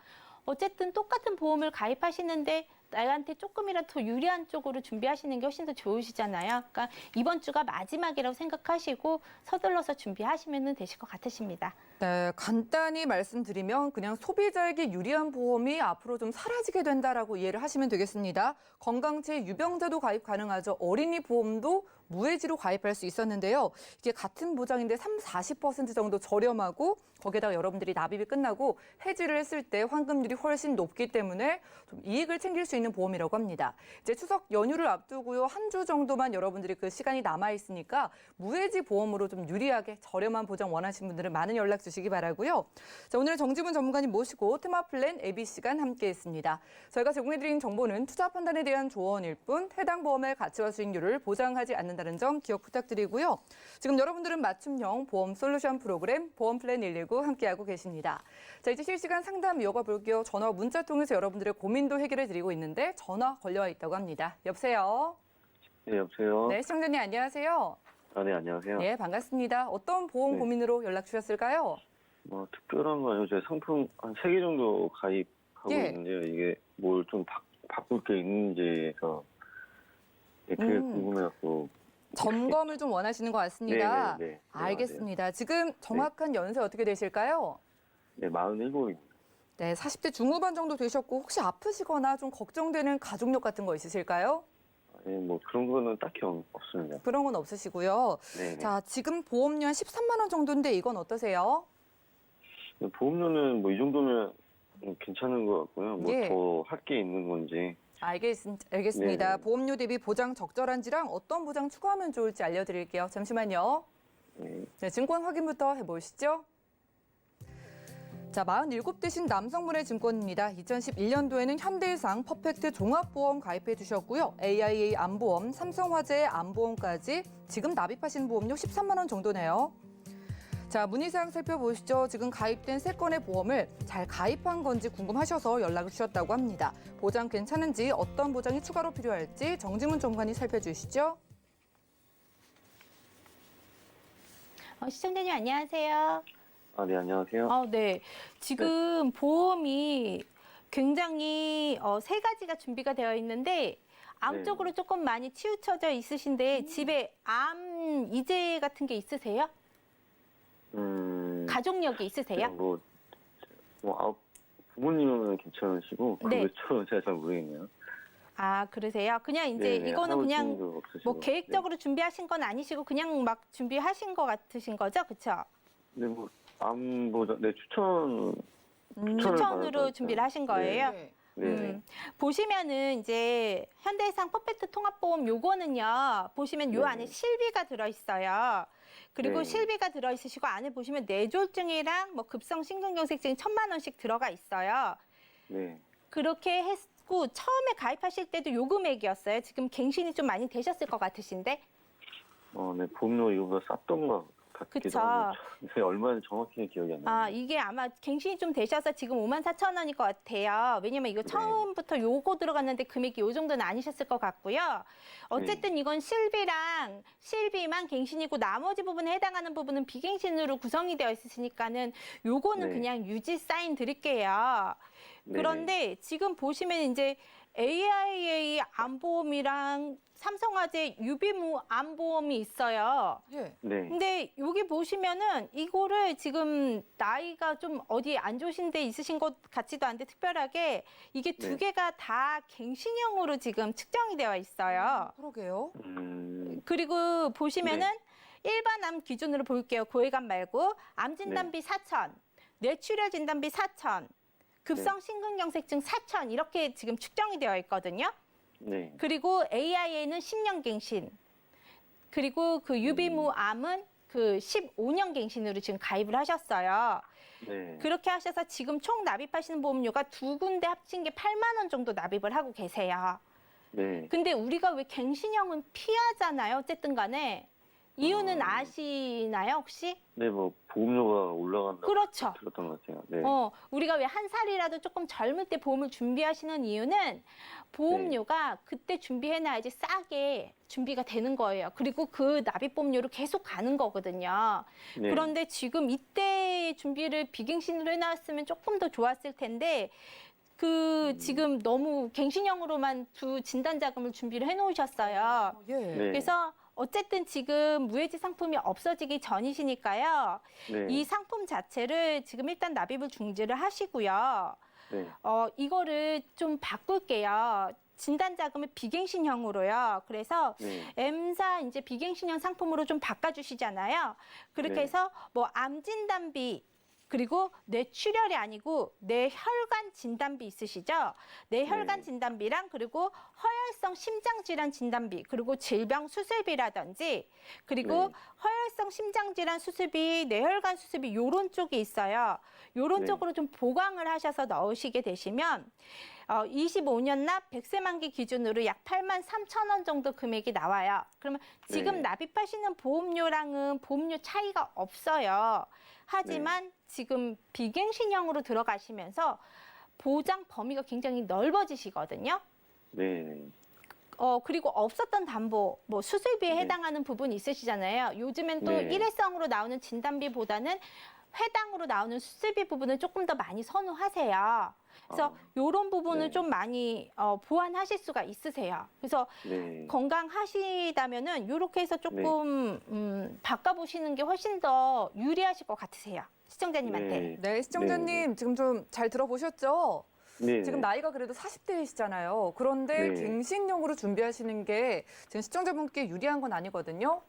어쨌든 똑같은 보험을 가입하시는데 나한테 조금이라도 더 유리한 쪽으로 준비하시는 게 훨씬 더 좋으시잖아요. 그러니까 이번 주가 마지막이라고 생각하시고 서둘러서 준비하시면 되실 것 같으십니다. 네, 간단히 말씀드리면 그냥 소비자에게 유리한 보험이 앞으로 좀 사라지게 된다라고 이해를 하시면 되겠습니다. 건강체 유병자도 가입 가능하죠. 어린이 보험도 무해지로 가입할 수 있었는데요. 이게 같은 보장인데 40% 정도 저렴하고 거기에다가 여러분들이 납입이 끝나고 해지를 했을 때 환급률이 훨씬 높기 때문에 좀 이익을 챙길 수 있는 보험이라고 합니다. 이제 추석 연휴를 앞두고요. 한 주 정도만 여러분들이 그 시간이 남아 있으니까 무해지 보험으로 좀 유리하게 저렴한 보장 원하시는 분들은 많은 연락 주시기 바라고요. 자, 오늘 정지문 전문가님 모시고 테마 플랜 AB 시간 함께했습니다. 저희가 제공해드린 정보는 투자 판단에 대한 조언일 뿐 해당 보험의 가치와 수익률을 보장하지 않는다는 점 기억 부탁드리고요. 지금 여러분들은 맞춤형 보험 솔루션 프로그램 보험 플랜 119 함께하고 계십니다. 자, 이제 실시간 상담 이어가 볼게요. 전화, 문자 통해서 여러분들의 고민도 해결해 드리고 있는데 전화 걸려와 있다고 합니다. 여보세요? 네, 여보세요? 네, 시청자님 안녕하세요. 아, 네, 안녕하세요. 네, 반갑습니다. 어떤 보험 네. 고민으로 연락 주셨을까요? 뭐, 특별한 거 아니고, 제가 상품 한 3개 정도 가입하고 예. 있는데요. 이게 뭘 좀 바꿀 게 있는지에서 되게 궁금해갖고. 점검을 좀 원하시는 것 같습니다. 네, 알겠습니다. 지금 정확한 연세 어떻게 되실까요? 네, 47입니다. 네, 40대 중후반 정도 되셨고 혹시 아프시거나 좀 걱정되는 가족력 같은 거 있으실까요? 네, 뭐, 그런 거는 딱히 없습니다. 그런 건 없으시고요. 네. 자, 지금 보험료 한 13만 원 정도인데 이건 어떠세요? 보험료는 뭐, 이 정도면 괜찮은 것 같고요. 뭐, 예. 더 할 게 있는 건지. 알겠습니다. 네. 보험료 대비 보장 적절한지랑 어떤 보장 추가하면 좋을지 알려드릴게요. 잠시만요. 네. 네, 증권 확인부터 해보시죠. 자, 47대신 남성분의 증권입니다. 2011년도에는 현대해상 퍼펙트 종합보험 가입해 주셨고요. AIA 암보험, 삼성화재 암보험까지 지금 납입하신 보험료 13만 원 정도네요. 자, 문의사항 살펴보시죠. 지금 가입된 3건의 보험을 잘 가입한 건지 궁금하셔서 연락을 주셨다고 합니다. 보장 괜찮은지 어떤 보장이 추가로 필요할지 정지문 전문가님 살펴주시죠. 시청자님 안녕하세요. 아, 네, 안녕하세요. 네. 지금 보험이 굉장히 3가지가 준비가 되어 있는데 암 네. 쪽으로 조금 많이 치우쳐져 있으신데 집에 암 이제 같은 게 있으세요? 가족력이 있으세요? 부모님은 괜찮으시고, 그 네. 외적으로는 제가 잘 모르겠네요. 아, 그러세요? 그냥 이제 네, 이거는 그냥 할아버지도 없으시고. 뭐 계획적으로 준비하신 건 아니시고 그냥 막 준비하신 것 같으신 거죠? 그렇죠? 네, 뭐, 암보다, 네, 추천을 추천으로 받아서 준비를 하신 거예요? 네. 보시면은 이제 현대해상 퍼펙트 통합보험 요거는요, 보시면 요 네. 안에 실비가 들어있어요. 그리고 네. 실비가 들어있으시고 안에 보시면 뇌졸중이랑 뭐 급성 심근경색증 1,000만 원씩 들어가 있어요. 네. 그렇게 했고 처음에 가입하실 때도 요 금액이었어요. 지금 갱신이 좀 많이 되셨을 것 같으신데. 네, 보험료 이거보다 쌌던 것 같기도 그쵸. 하고. 네, 얼마인지 정확히 기억이 안 나요. 이게 아마 갱신이 좀 되셔서 지금 54,000원일 것 같아요. 왜냐면 이거 네. 처음부터 요거 들어갔는데 금액이 요 정도는 아니셨을 것 같고요. 어쨌든 이건 실비만 갱신이고 나머지 부분에 해당하는 부분은 비갱신으로 구성이 되어 있으시니까는 요거는 네. 그냥 유지 사인 드릴게요. 네네. 그런데 지금 보시면 이제 AIA 암보험이랑 삼성화재 유비무 암보험이 있어요. 예. 네. 근데 여기 보시면은 이거를 지금 나이가 좀 어디 안 좋으신 데 있으신 것 같지도 않은데 특별하게 이게 두 네. 개가 다 갱신형으로 지금 측정이 되어 있어요. 그러게요. 그리고 보시면은 일반 암 기준으로 볼게요. 고액암 말고 암 진단비 4,000, 뇌출혈 진단비 4,000, 급성 심근경색증 4,000 이렇게 지금 측정이 되어 있거든요. 네. 그리고 AIA는 10년 갱신, 그리고 그 유비무 암은 그 15년 갱신으로 지금 가입을 하셨어요. 네. 그렇게 하셔서 지금 총 납입하시는 보험료가 두 군데 합친 게 8만 원 정도 납입을 하고 계세요. 네. 근데 우리가 왜 갱신형은 피하잖아요. 어쨌든 간에. 이유는 아시나요, 혹시? 네, 뭐, 보험료가 올라간다고 그렇죠. 들었던 것 같아요. 네. 우리가 왜 한 살이라도 조금 젊을 때 보험을 준비하시는 이유는 보험료가 그때 준비해놔야지 싸게 준비가 되는 거예요. 그리고 그 납입보험료로 계속 가는 거거든요. 네. 그런데 지금 이때 준비를 비갱신으로 해놨으면 조금 더 좋았을 텐데 지금 너무 갱신형으로만 두 진단 자금을 준비를 해놓으셨어요. 예. 네. 그래서 어쨌든 지금 무해지 상품이 없어지기 전이시니까요. 네. 이 상품 자체를 지금 일단 납입을 중지를 하시고요. 네. 이거를 좀 바꿀게요. 진단 자금을 비갱신형으로요. 그래서 네. M사 이제 비갱신형 상품으로 좀 바꿔주시잖아요. 그렇게 네. 해서 뭐 암 진단비 그리고 뇌출혈이 아니고 뇌혈관 진단비 있으시죠? 뇌혈관 네. 진단비랑 그리고 허혈성 심장질환 진단비 그리고 질병 수술비라든지 그리고 네. 허혈성 심장질환 수술비, 뇌혈관 수술비 요런 쪽이 있어요. 요런 네. 쪽으로 좀 보강을 하셔서 넣으시게 되시면 25년 납 100세 만기 기준으로 약 83,000원 정도 금액이 나와요. 그러면 지금 네. 납입하시는 보험료랑은 보험료 차이가 없어요. 하지만 지금 비갱신형으로 들어가시면서 보장 범위가 굉장히 넓어지시거든요. 네. 그리고 없었던 담보, 뭐 수술비에 네. 해당하는 부분이 있으시잖아요. 요즘엔 또 네. 일회성으로 나오는 진단비보다는 회당으로 나오는 수술비 부분을 조금 더 많이 선호하세요. 그래서 이런 부분을 네. 좀 많이 보완하실 수가 있으세요. 그래서 네. 건강하시다면은 이렇게 해서 조금 바꿔보시는 게 훨씬 더 유리하실 것 같으세요. 시청자님한테. 네. 네, 시청자님 지금 좀 잘 들어보셨죠? 네. 지금 나이가 그래도 40대이시잖아요. 그런데 네. 갱신형으로 준비하시는 게 지금 시청자분께 유리한 건 아니거든요.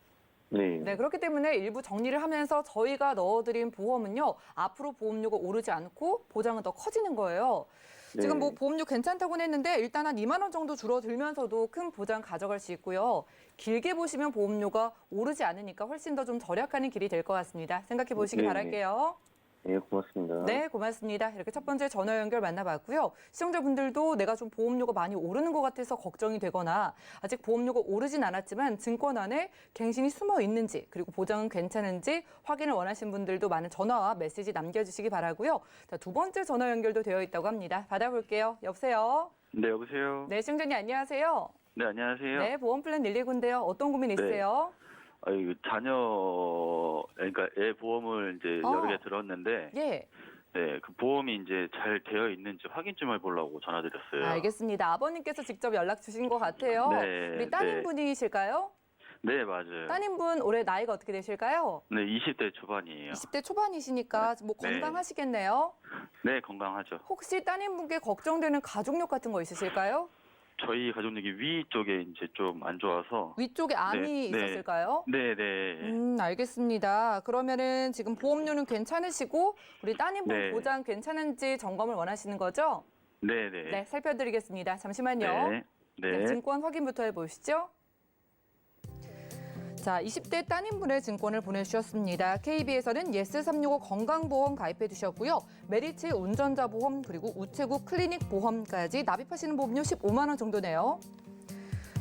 네. 네, 그렇기 때문에 일부 정리를 하면서 저희가 넣어드린 보험은요, 앞으로 보험료가 오르지 않고 보장은 더 커지는 거예요. 지금 뭐 보험료 괜찮다고는 했는데 일단 한 2만 원 정도 줄어들면서도 큰 보장 가져갈 수 있고요. 길게 보시면 보험료가 오르지 않으니까 훨씬 더 좀 절약하는 길이 될 것 같습니다. 생각해 보시기 네. 바랄게요. 네, 고맙습니다. 네, 고맙습니다. 이렇게 첫 번째 전화 연결 만나봤고요. 시청자분들도 내가 좀 보험료가 많이 오르는 것 같아서 걱정이 되거나 아직 보험료가 오르진 않았지만 증권 안에 갱신이 숨어 있는지 그리고 보장은 괜찮은지 확인을 원하신 분들도 많은 전화와 메시지 남겨주시기 바라고요. 자, 두 번째 전화 연결도 되어 있다고 합니다. 받아볼게요. 여보세요? 네, 여보세요? 네, 시청자님 안녕하세요. 네, 안녕하세요. 네, 보험 플랜 119인데요. 어떤 고민 있으세요? 그러니까 애 보험을 이제 어. 여러 개 들었는데, 예, 네, 그 보험이 이제 잘 되어 있는지 확인 좀 해보려고 전화드렸어요. 알겠습니다. 아버님께서 직접 연락 주신 것 같아요. 네, 우리 따님분이실까요? 네, 맞아요. 따님분 올해 나이가 어떻게 되실까요? 네, 20대 초반이에요. 20대 초반이시니까 뭐 네. 건강하시겠네요. 네, 건강하죠. 혹시 따님분께 걱정되는 가족력 같은 거 있으실까요? 저희 가족력이 위쪽에 이제 좀 안 좋아서. 위쪽에 암이 네, 네. 있었을까요? 네, 네. 알겠습니다. 그러면은 지금 보험료는 괜찮으시고 우리 따님분 네. 보장 괜찮은지 점검을 원하시는 거죠? 네, 네. 네, 살펴드리겠습니다. 잠시만요. 네. 네, 네. 증권 확인부터 해보시죠. 자, 20대 따님분의 증권을 보내주셨습니다. KB에서는 예스365 건강보험 가입해 주셨고요. 메리츠 운전자 보험 그리고 우체국 클리닉 보험까지 납입하시는 보험료 15만 원 정도네요.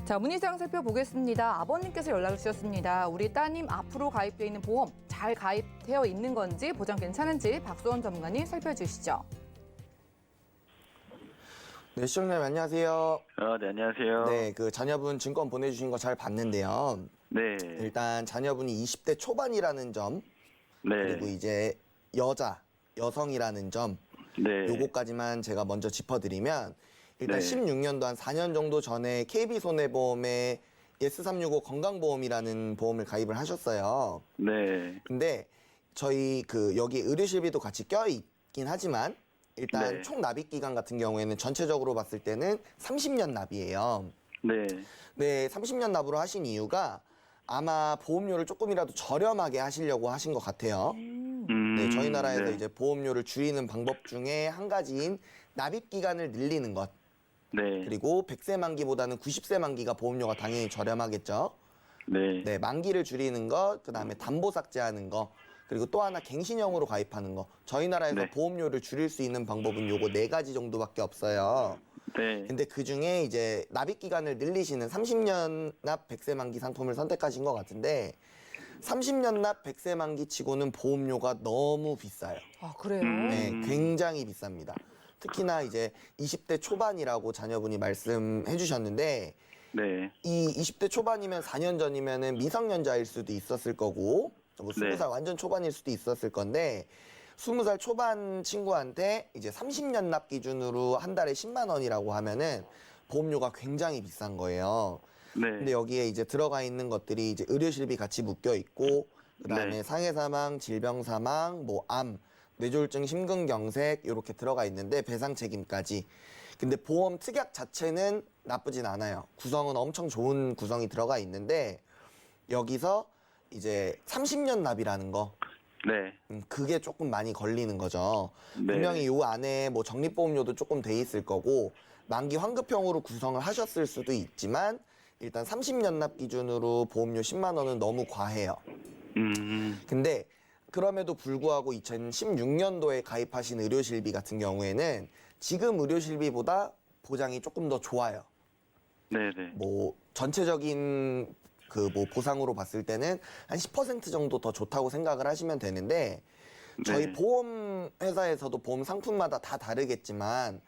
자, 문의사항 살펴보겠습니다. 아버님께서 연락을 주셨습니다. 우리 따님 앞으로 가입되어 있는 보험 잘 가입되어 있는 건지 보장 괜찮은지 박수원 전문가님 살펴주시죠. 네, 시청자님 안녕하세요. 네, 안녕하세요. 네, 그 자녀분 증권 보내주신 거 잘 봤는데요. 네. 일단 자녀분이 20대 초반이라는 점, 네. 그리고 이제 여성이라는 점, 네. 요거까지만 제가 먼저 짚어드리면 일단 네. 16년도 한 4년 정도 전에 KB손해보험에 예스365 건강보험이라는 보험을 가입을 하셨어요. 네. 근데 저희 여기 의료실비도 같이 껴있긴 하지만 일단 네. 총 납입 기간 같은 경우에는 전체적으로 봤을 때는 30년 납이에요. 네. 네, 30년 납으로 하신 이유가 아마 보험료를 조금이라도 저렴하게 하시려고 하신 것 같아요. 네, 저희 나라에서 네. 이제 보험료를 줄이는 방법 중에 한 가지인 납입 기간을 늘리는 것. 네. 그리고 100세 만기보다는 90세 만기가 보험료가 당연히 저렴하겠죠. 네. 네, 만기를 줄이는 것, 그다음에 담보 삭제하는 거, 그리고 또 하나 갱신형으로 가입하는 거. 저희 나라에서 네. 보험료를 줄일 수 있는 방법은 요거 4가지 정도밖에 없어요. 네. 근데 그 중에 이제 납입 기간을 늘리시는 30년 납 100세 만기 상품을 선택하신 것 같은데 30년 납 100세 만기 치고는 보험료가 너무 비싸요. 아, 그래요? 네, 굉장히 비쌉니다. 특히나 이제 20대 초반이라고 자녀분이 말씀해 주셨는데 네. 이 20대 초반이면 4년 전이면은 미성년자일 수도 있었을 거고 뭐 20살 네. 완전 초반일 수도 있었을 건데 20살 초반 친구한테 이제 30년 납 기준으로 한 달에 10만 원이라고 하면은 보험료가 굉장히 비싼 거예요. 네. 근데 여기에 이제 들어가 있는 것들이 이제 의료실비 같이 묶여 있고, 그다음에 네. 상해 사망, 질병 사망, 뭐 암, 뇌졸중, 심근경색 이렇게 들어가 있는데 배상 책임까지. 근데 보험 특약 자체는 나쁘진 않아요. 구성은 엄청 좋은 구성이 들어가 있는데 여기서 이제 30년 납이라는 거, 네. 그게 조금 많이 걸리는 거죠. 네. 분명히 요 안에 뭐 적립보험료도 조금 돼 있을 거고 만기 환급형으로 구성을 하셨을 수도 있지만 일단 30년 납 기준으로 보험료 10만 원은 너무 과해요. 근데 그럼에도 불구하고 2016년도에 가입하신 의료실비 같은 경우에는 지금 의료실비보다 보장이 조금 더 좋아요. 네네. 뭐 전체적인 그 뭐 보상으로 봤을 때는 한 10% 정도 더 좋다고 생각을 하시면 되는데 저희 네. 보험 회사에서도 보험 상품마다 다 다르겠지만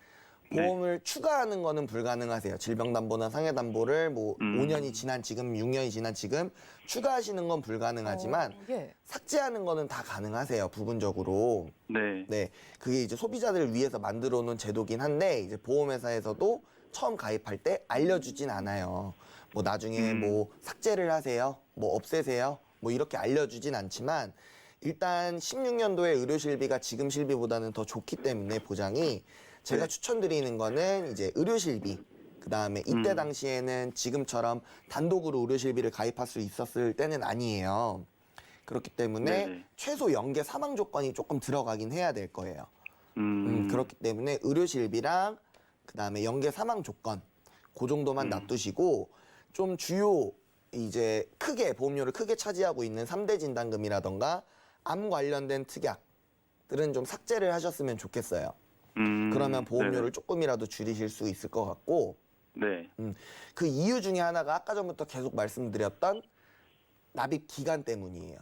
보험을 추가하는 거는 불가능하세요. 질병담보나 상해담보를 뭐 5년이 지난 지금, 6년이 지난 지금 추가하시는 건 불가능하지만 예. 삭제하는 거는 다 가능하세요. 부분적으로. 네. 네, 그게 이제 소비자들을 위해서 만들어 놓은 제도긴 한데 이제 보험회사에서도 처음 가입할 때 알려주진 않아요. 뭐 나중에 뭐 삭제를 하세요, 뭐 없애세요, 뭐 이렇게 알려주진 않지만 일단 16년도에 의료실비가 지금 실비보다는 더 좋기 때문에 보장이 제가 추천드리는 거는 이제 의료실비. 그 다음에 이때 당시에는 지금처럼 단독으로 의료실비를 가입할 수 있었을 때는 아니에요. 그렇기 때문에 네네. 최소 연계 사망 조건이 조금 들어가긴 해야 될 거예요. 그렇기 때문에 의료실비랑 그 다음에 연계 사망 조건 그 정도만 놔두시고 좀 주요 이제 크게 보험료를 크게 차지하고 있는 3대 진단금이라던가 암 관련된 특약들은 좀 삭제를 하셨으면 좋겠어요. 그러면 보험료를 조금이라도 줄이실 수 있을 것 같고 네. 그 이유 중에 하나가 아까 전부터 계속 말씀드렸던 납입 기간 때문이에요.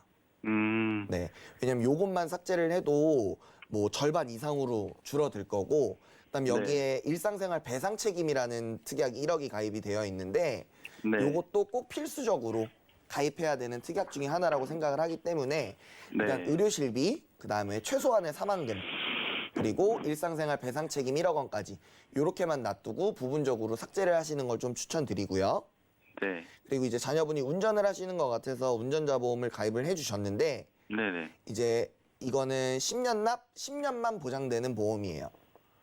네. 왜냐면 요것만 삭제를 해도 뭐 절반 이상으로 줄어들 거고 그다음 여기에 일상생활 배상 책임이라는 특약 1억이 가입이 되어 있는데 네. 요것도 꼭 필수적으로 가입해야 되는 특약 중에 하나라고 생각을 하기 때문에 일단 네. 의료실비, 그다음에 최소한의 사망금, 그리고 일상생활 배상 책임 1억 원까지 요렇게만 놔두고 부분적으로 삭제를 하시는 걸 좀 추천드리고요. 네. 그리고 이제 자녀분이 운전을 하시는 것 같아서 운전자 보험을 가입을 해주셨는데 네네. 이제 이거는 10년 납 10년만 보장되는 보험이에요.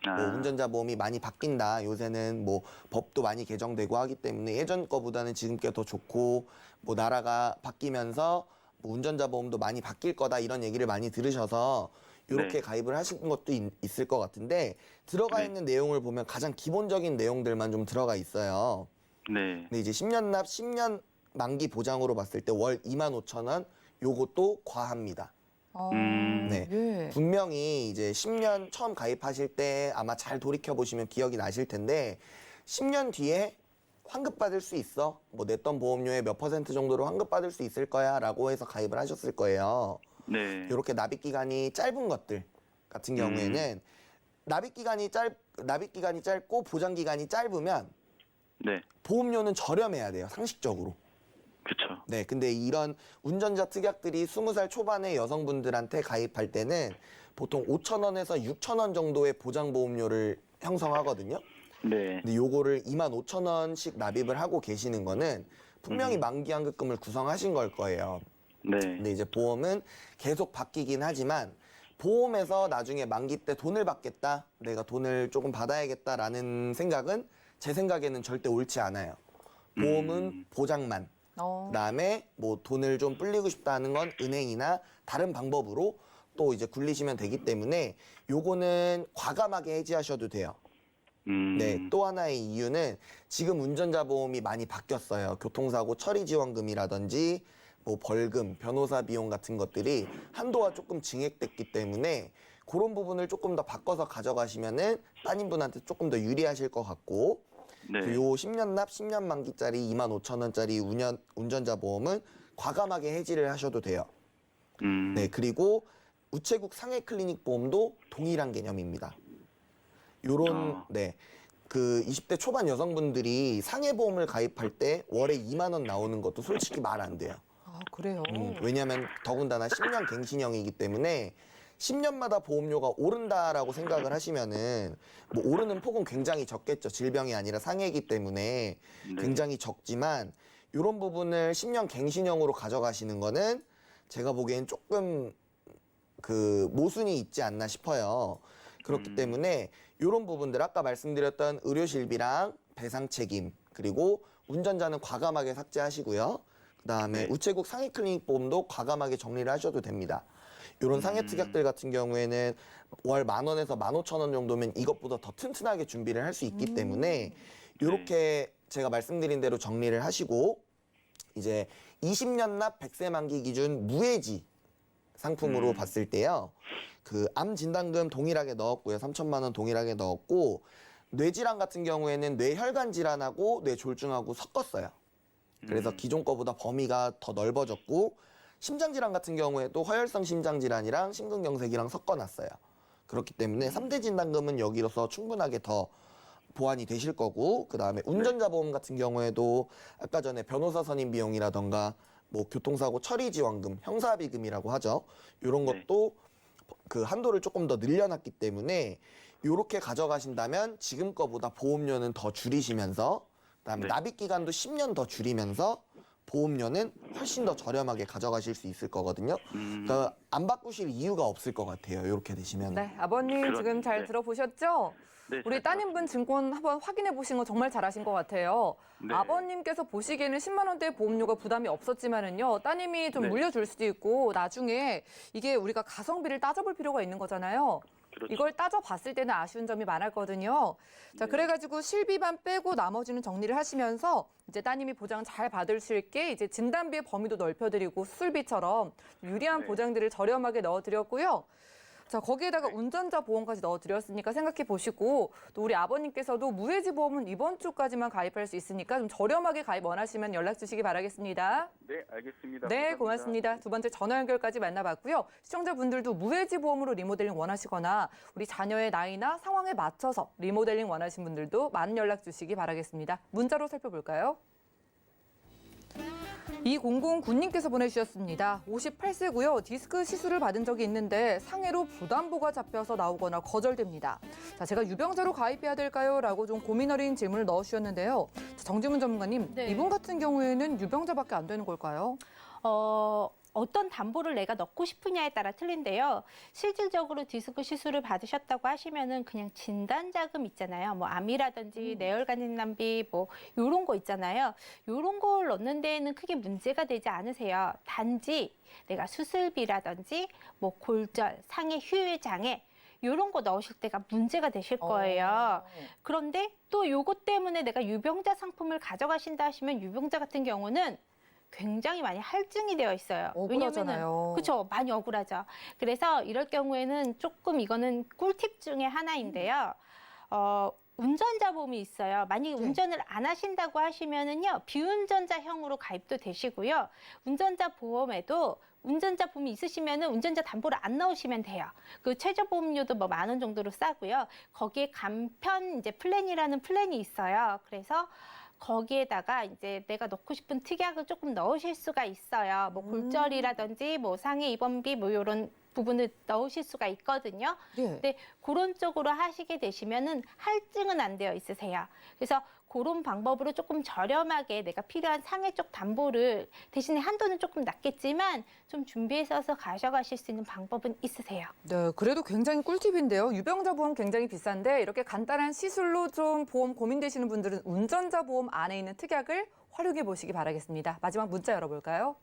뭐 운전자 보험이 많이 바뀐다. 요새는 뭐 법도 많이 개정되고 하기 때문에 예전 거보다는 지금 게 더 좋고 뭐 나라가 바뀌면서 뭐 운전자 보험도 많이 바뀔 거다 이런 얘기를 많이 들으셔서 이렇게 네. 가입을 하신 것도 있을 것 같은데 들어가 네. 있는 내용을 보면 가장 기본적인 내용들만 좀 들어가 있어요. 네. 근데 이제 10년 납 10년 만기 보장으로 봤을 때 월 25,000원 요것도 과합니다. 네. 예. 분명히 이제 10년 처음 가입하실 때 아마 잘 돌이켜 보시면 기억이 나실 텐데 10년 뒤에 환급받을 수 있어. 뭐 냈던 보험료의 몇 % 정도로 환급받을 수 있을 거야 라고 해서 가입을 하셨을 거예요. 네. 이렇게 납입 기간이 짧은 것들 같은 경우에는 납입 기간이 짧고 보장 기간이 짧으면 네. 보험료는 저렴해야 돼요. 상식적으로. 그쵸. 네, 근데 이런 운전자 특약들이 20살 초반의 여성분들한테 가입할 때는 보통 5,000원에서 6,000원 정도의 보장보험료를 형성하거든요. 네. 근데 요거를 25,000원씩 납입을 하고 계시는 거는 분명히 만기환급금을 구성하신 걸 거예요. 네. 근데 이제 보험은 계속 바뀌긴 하지만 보험에서 나중에 만기 때 돈을 받겠다, 내가 돈을 조금 받아야겠다라는 생각은 제 생각에는 절대 옳지 않아요. 보험은 보장만. 그다음에 뭐 돈을 좀 불리고 싶다 하는 건 은행이나 다른 방법으로 또 이제 굴리시면 되기 때문에 요거는 과감하게 해지하셔도 돼요. 네, 또 하나의 이유는 지금 운전자 보험이 많이 바뀌었어요. 교통사고 처리 지원금이라든지 뭐 벌금, 변호사 비용 같은 것들이 한도가 조금 증액됐기 때문에 그런 부분을 조금 더 바꿔서 가져가시면은 따님분한테 조금 더 유리하실 것 같고 네. 요 10년 납 10년 만기짜리 25,000원짜리 운전자 보험은 과감하게 해지를 하셔도 돼요. 네, 그리고 우체국 상해 클리닉 보험도 동일한 개념입니다. 요런 네. 그 20대 초반 여성분들이 상해 보험을 가입할 때 월에 2만 원 나오는 것도 솔직히 말 안 돼요. 아, 그래요? 왜냐하면 더군다나 10년 갱신형이기 때문에 10년마다 보험료가 오른다라고 생각을 하시면은 뭐 오르는 폭은 굉장히 적겠죠. 질병이 아니라 상해이기 때문에 네. 굉장히 적지만 이런 부분을 10년 갱신형으로 가져가시는 거는 제가 보기엔 조금 그 모순이 있지 않나 싶어요. 그렇기 때문에 이런 부분들 아까 말씀드렸던 의료실비랑 배상 책임 그리고 운전자는 과감하게 삭제하시고요. 그다음에 네. 우체국 상해 클리닉 보험도 과감하게 정리를 하셔도 됩니다. 이런 상해 특약들 같은 경우에는 월 10,000원에서 15,000원 정도면 이것보다 더 튼튼하게 준비를 할 수 있기 때문에 이렇게 제가 말씀드린 대로 정리를 하시고 이제 20년 납 100세 만기 기준 무해지 상품으로 봤을 때요. 그 암 진단금 동일하게 넣었고요. 3천만 원 동일하게 넣었고 뇌질환 같은 경우에는 뇌혈관 질환하고 뇌졸중하고 섞었어요. 그래서 기존 거보다 범위가 더 넓어졌고 심장질환 같은 경우에도 허혈성 심장질환이랑 심근경색이랑 섞어놨어요. 그렇기 때문에 3대 진단금은 여기로서 충분하게 더 보완이 되실 거고 그다음에 운전자 보험 같은 경우에도 아까 전에 변호사 선임 비용이라던가 뭐 교통사고 처리 지원금, 형사비금이라고 하죠. 이런 네. 것도 그 한도를 조금 더 늘려놨기 때문에 이렇게 가져가신다면 지금 거보다 보험료는 더 줄이시면서 그다음에 네. 납입 기간도 10년 더 줄이면서 보험료는 훨씬 더 저렴하게 가져가실 수 있을 거거든요. 그러니까 안 바꾸실 이유가 없을 것 같아요. 이렇게 되시면. 네, 아버님 지금 잘 네. 들어보셨죠? 네, 우리 잘 따님분 증권 한번 확인해 보신 거 정말 잘하신 것 같아요. 네. 아버님께서 보시기에는 10만 원대 보험료가 부담이 없었지만은요, 따님이 좀 네. 물려줄 수도 있고 나중에 이게 우리가 가성비를 따져볼 필요가 있는 거잖아요. 그렇죠. 이걸 따져봤을 때는 아쉬운 점이 많았거든요. 자, 네. 그래가지고 실비만 빼고 나머지는 정리를 하시면서 이제 따님이 보장 잘 받을 수 있게 이제 진단비의 범위도 넓혀드리고 수술비처럼 유리한 네. 보장들을 저렴하게 넣어드렸고요. 자, 거기에다가 운전자 보험까지 넣어드렸으니까 생각해 보시고 또 우리 아버님께서도 무해지 보험은 이번 주까지만 가입할 수 있으니까 좀 저렴하게 가입 원하시면 연락 주시기 바라겠습니다. 네, 알겠습니다. 네, 감사합니다. 고맙습니다. 두 번째 전화 연결까지 만나봤고요. 시청자분들도 무해지 보험으로 리모델링 원하시거나 우리 자녀의 나이나 상황에 맞춰서 리모델링 원하신 분들도 많은 연락 주시기 바라겠습니다. 문자로 살펴볼까요? 2009님께서 보내주셨습니다. 58세고요. 디스크 시술을 받은 적이 있는데 상해로 부담보가 잡혀서 나오거나 거절됩니다. 자, 제가 유병자로 가입해야 될까요? 라고 좀 고민 어린 질문을 넣어주셨는데요. 정지문 전문가님, 네. 이분 같은 경우에는 유병자밖에 안 되는 걸까요? 어떤 담보를 내가 넣고 싶으냐에 따라 틀린데요. 실질적으로 디스크 시술을 받으셨다고 하시면은 그냥 진단 자금 있잖아요. 뭐 암이라든지 뇌혈관 진단비 뭐 요런 거 있잖아요. 요런 걸 넣는 데에는 크게 문제가 되지 않으세요. 단지 내가 수술비라든지 뭐 골절, 상해 휴유 장애 요런 거 넣으실 때가 문제가 되실 거예요. 그런데 또 요것 때문에 내가 유병자 상품을 가져가신다 하시면 유병자 같은 경우는 굉장히 많이 할증이 되어 있어요. 억울하잖아요. 그렇죠. 많이 억울하죠. 그래서 이럴 경우에는 조금 이거는 꿀팁 중에 하나인데요. 운전자 보험이 있어요. 만약에 운전을 안 하신다고 하시면은요, 비운전자형으로 가입도 되시고요. 운전자 보험에도 운전자 보험이 있으시면은 운전자 담보를 안 넣으시면 돼요. 그 최저 보험료도 뭐 10,000원 정도로 싸고요. 거기에 간편 이제 플랜이라는 플랜이 있어요. 그래서 거기에다가 이제 내가 넣고 싶은 특약을 조금 넣으실 수가 있어요. 뭐 골절이라든지 뭐 상해 입원비 뭐 이런 부분을 넣으실 수가 있거든요. 예. 근데 그런 쪽으로 하시게 되시면은 할증은 안 되어 있으세요. 그래서 그런 방법으로 조금 저렴하게 내가 필요한 상해 쪽 담보를 대신에 한도는 조금 낮겠지만 좀 준비해서 가져가실 수 있는 방법은 있으세요. 네, 그래도 굉장히 꿀팁인데요. 유병자 보험 굉장히 비싼데 이렇게 간단한 시술로 좀 보험 고민되시는 분들은 운전자 보험 안에 있는 특약을 활용해 보시기 바라겠습니다. 마지막 문자 열어볼까요?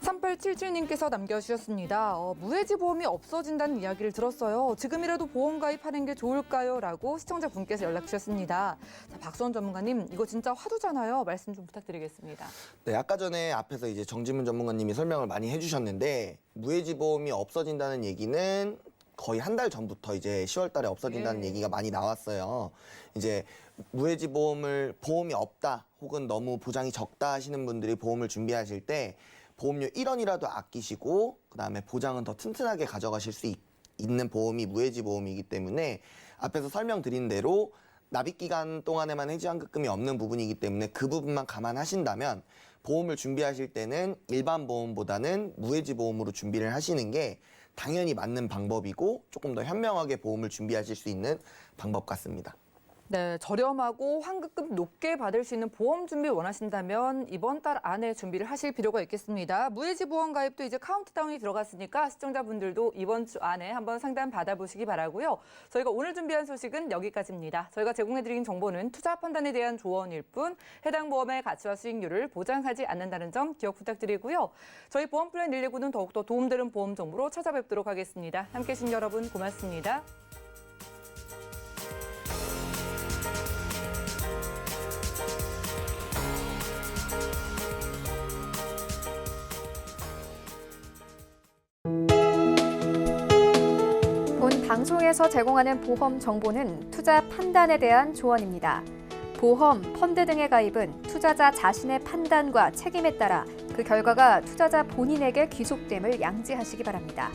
3877님께서 남겨주셨습니다. 무해지 보험이 없어진다는 이야기를 들었어요. 지금이라도 보험 가입하는 게 좋을까요? 라고 시청자분께서 연락 주셨습니다. 자, 박수원 전문가님, 이거 진짜 화두잖아요. 말씀 좀 부탁드리겠습니다. 네, 아까 전에 앞에서 이제 정지문 전문가님이 설명을 많이 해주셨는데 무해지 보험이 없어진다는 얘기는 거의 한 달 전부터 이제 10월 달에 없어진다는 얘기가 많이 나왔어요. 이제 무해지 보험이 없다 혹은 너무 보장이 적다 하시는 분들이 보험을 준비하실 때 보험료 1원이라도 아끼시고 그다음에 보장은 더 튼튼하게 가져가실 수 있는 보험이 무해지 보험이기 때문에 앞에서 설명드린 대로 납입 기간 동안에만 해지환급금이 없는 부분이기 때문에 그 부분만 감안하신다면 보험을 준비하실 때는 일반 보험보다는 무해지 보험으로 준비를 하시는 게 당연히 맞는 방법이고 조금 더 현명하게 보험을 준비하실 수 있는 방법 같습니다. 네, 저렴하고 환급금 높게 받을 수 있는 보험 준비 원하신다면 이번 달 안에 준비를 하실 필요가 있겠습니다. 무해지 보험 가입도 이제 카운트다운이 들어갔으니까 시청자분들도 이번 주 안에 한번 상담 받아보시기 바라고요. 저희가 오늘 준비한 소식은 여기까지입니다. 저희가 제공해드린 정보는 투자 판단에 대한 조언일 뿐 해당 보험의 가치와 수익률을 보장하지 않는다는 점 기억 부탁드리고요. 저희 보험 플랜 119는 더욱더 도움되는 보험 정보로 찾아뵙도록 하겠습니다. 함께해 주신 여러분 고맙습니다. 본 방송에서 제공하는 보험 정보는 투자 판단에 대한 조언입니다. 보험, 펀드 등의 가입은 투자자 자신의 판단과 책임에 따라 그 결과가 투자자 본인에게 귀속됨을 양지하시기 바랍니다.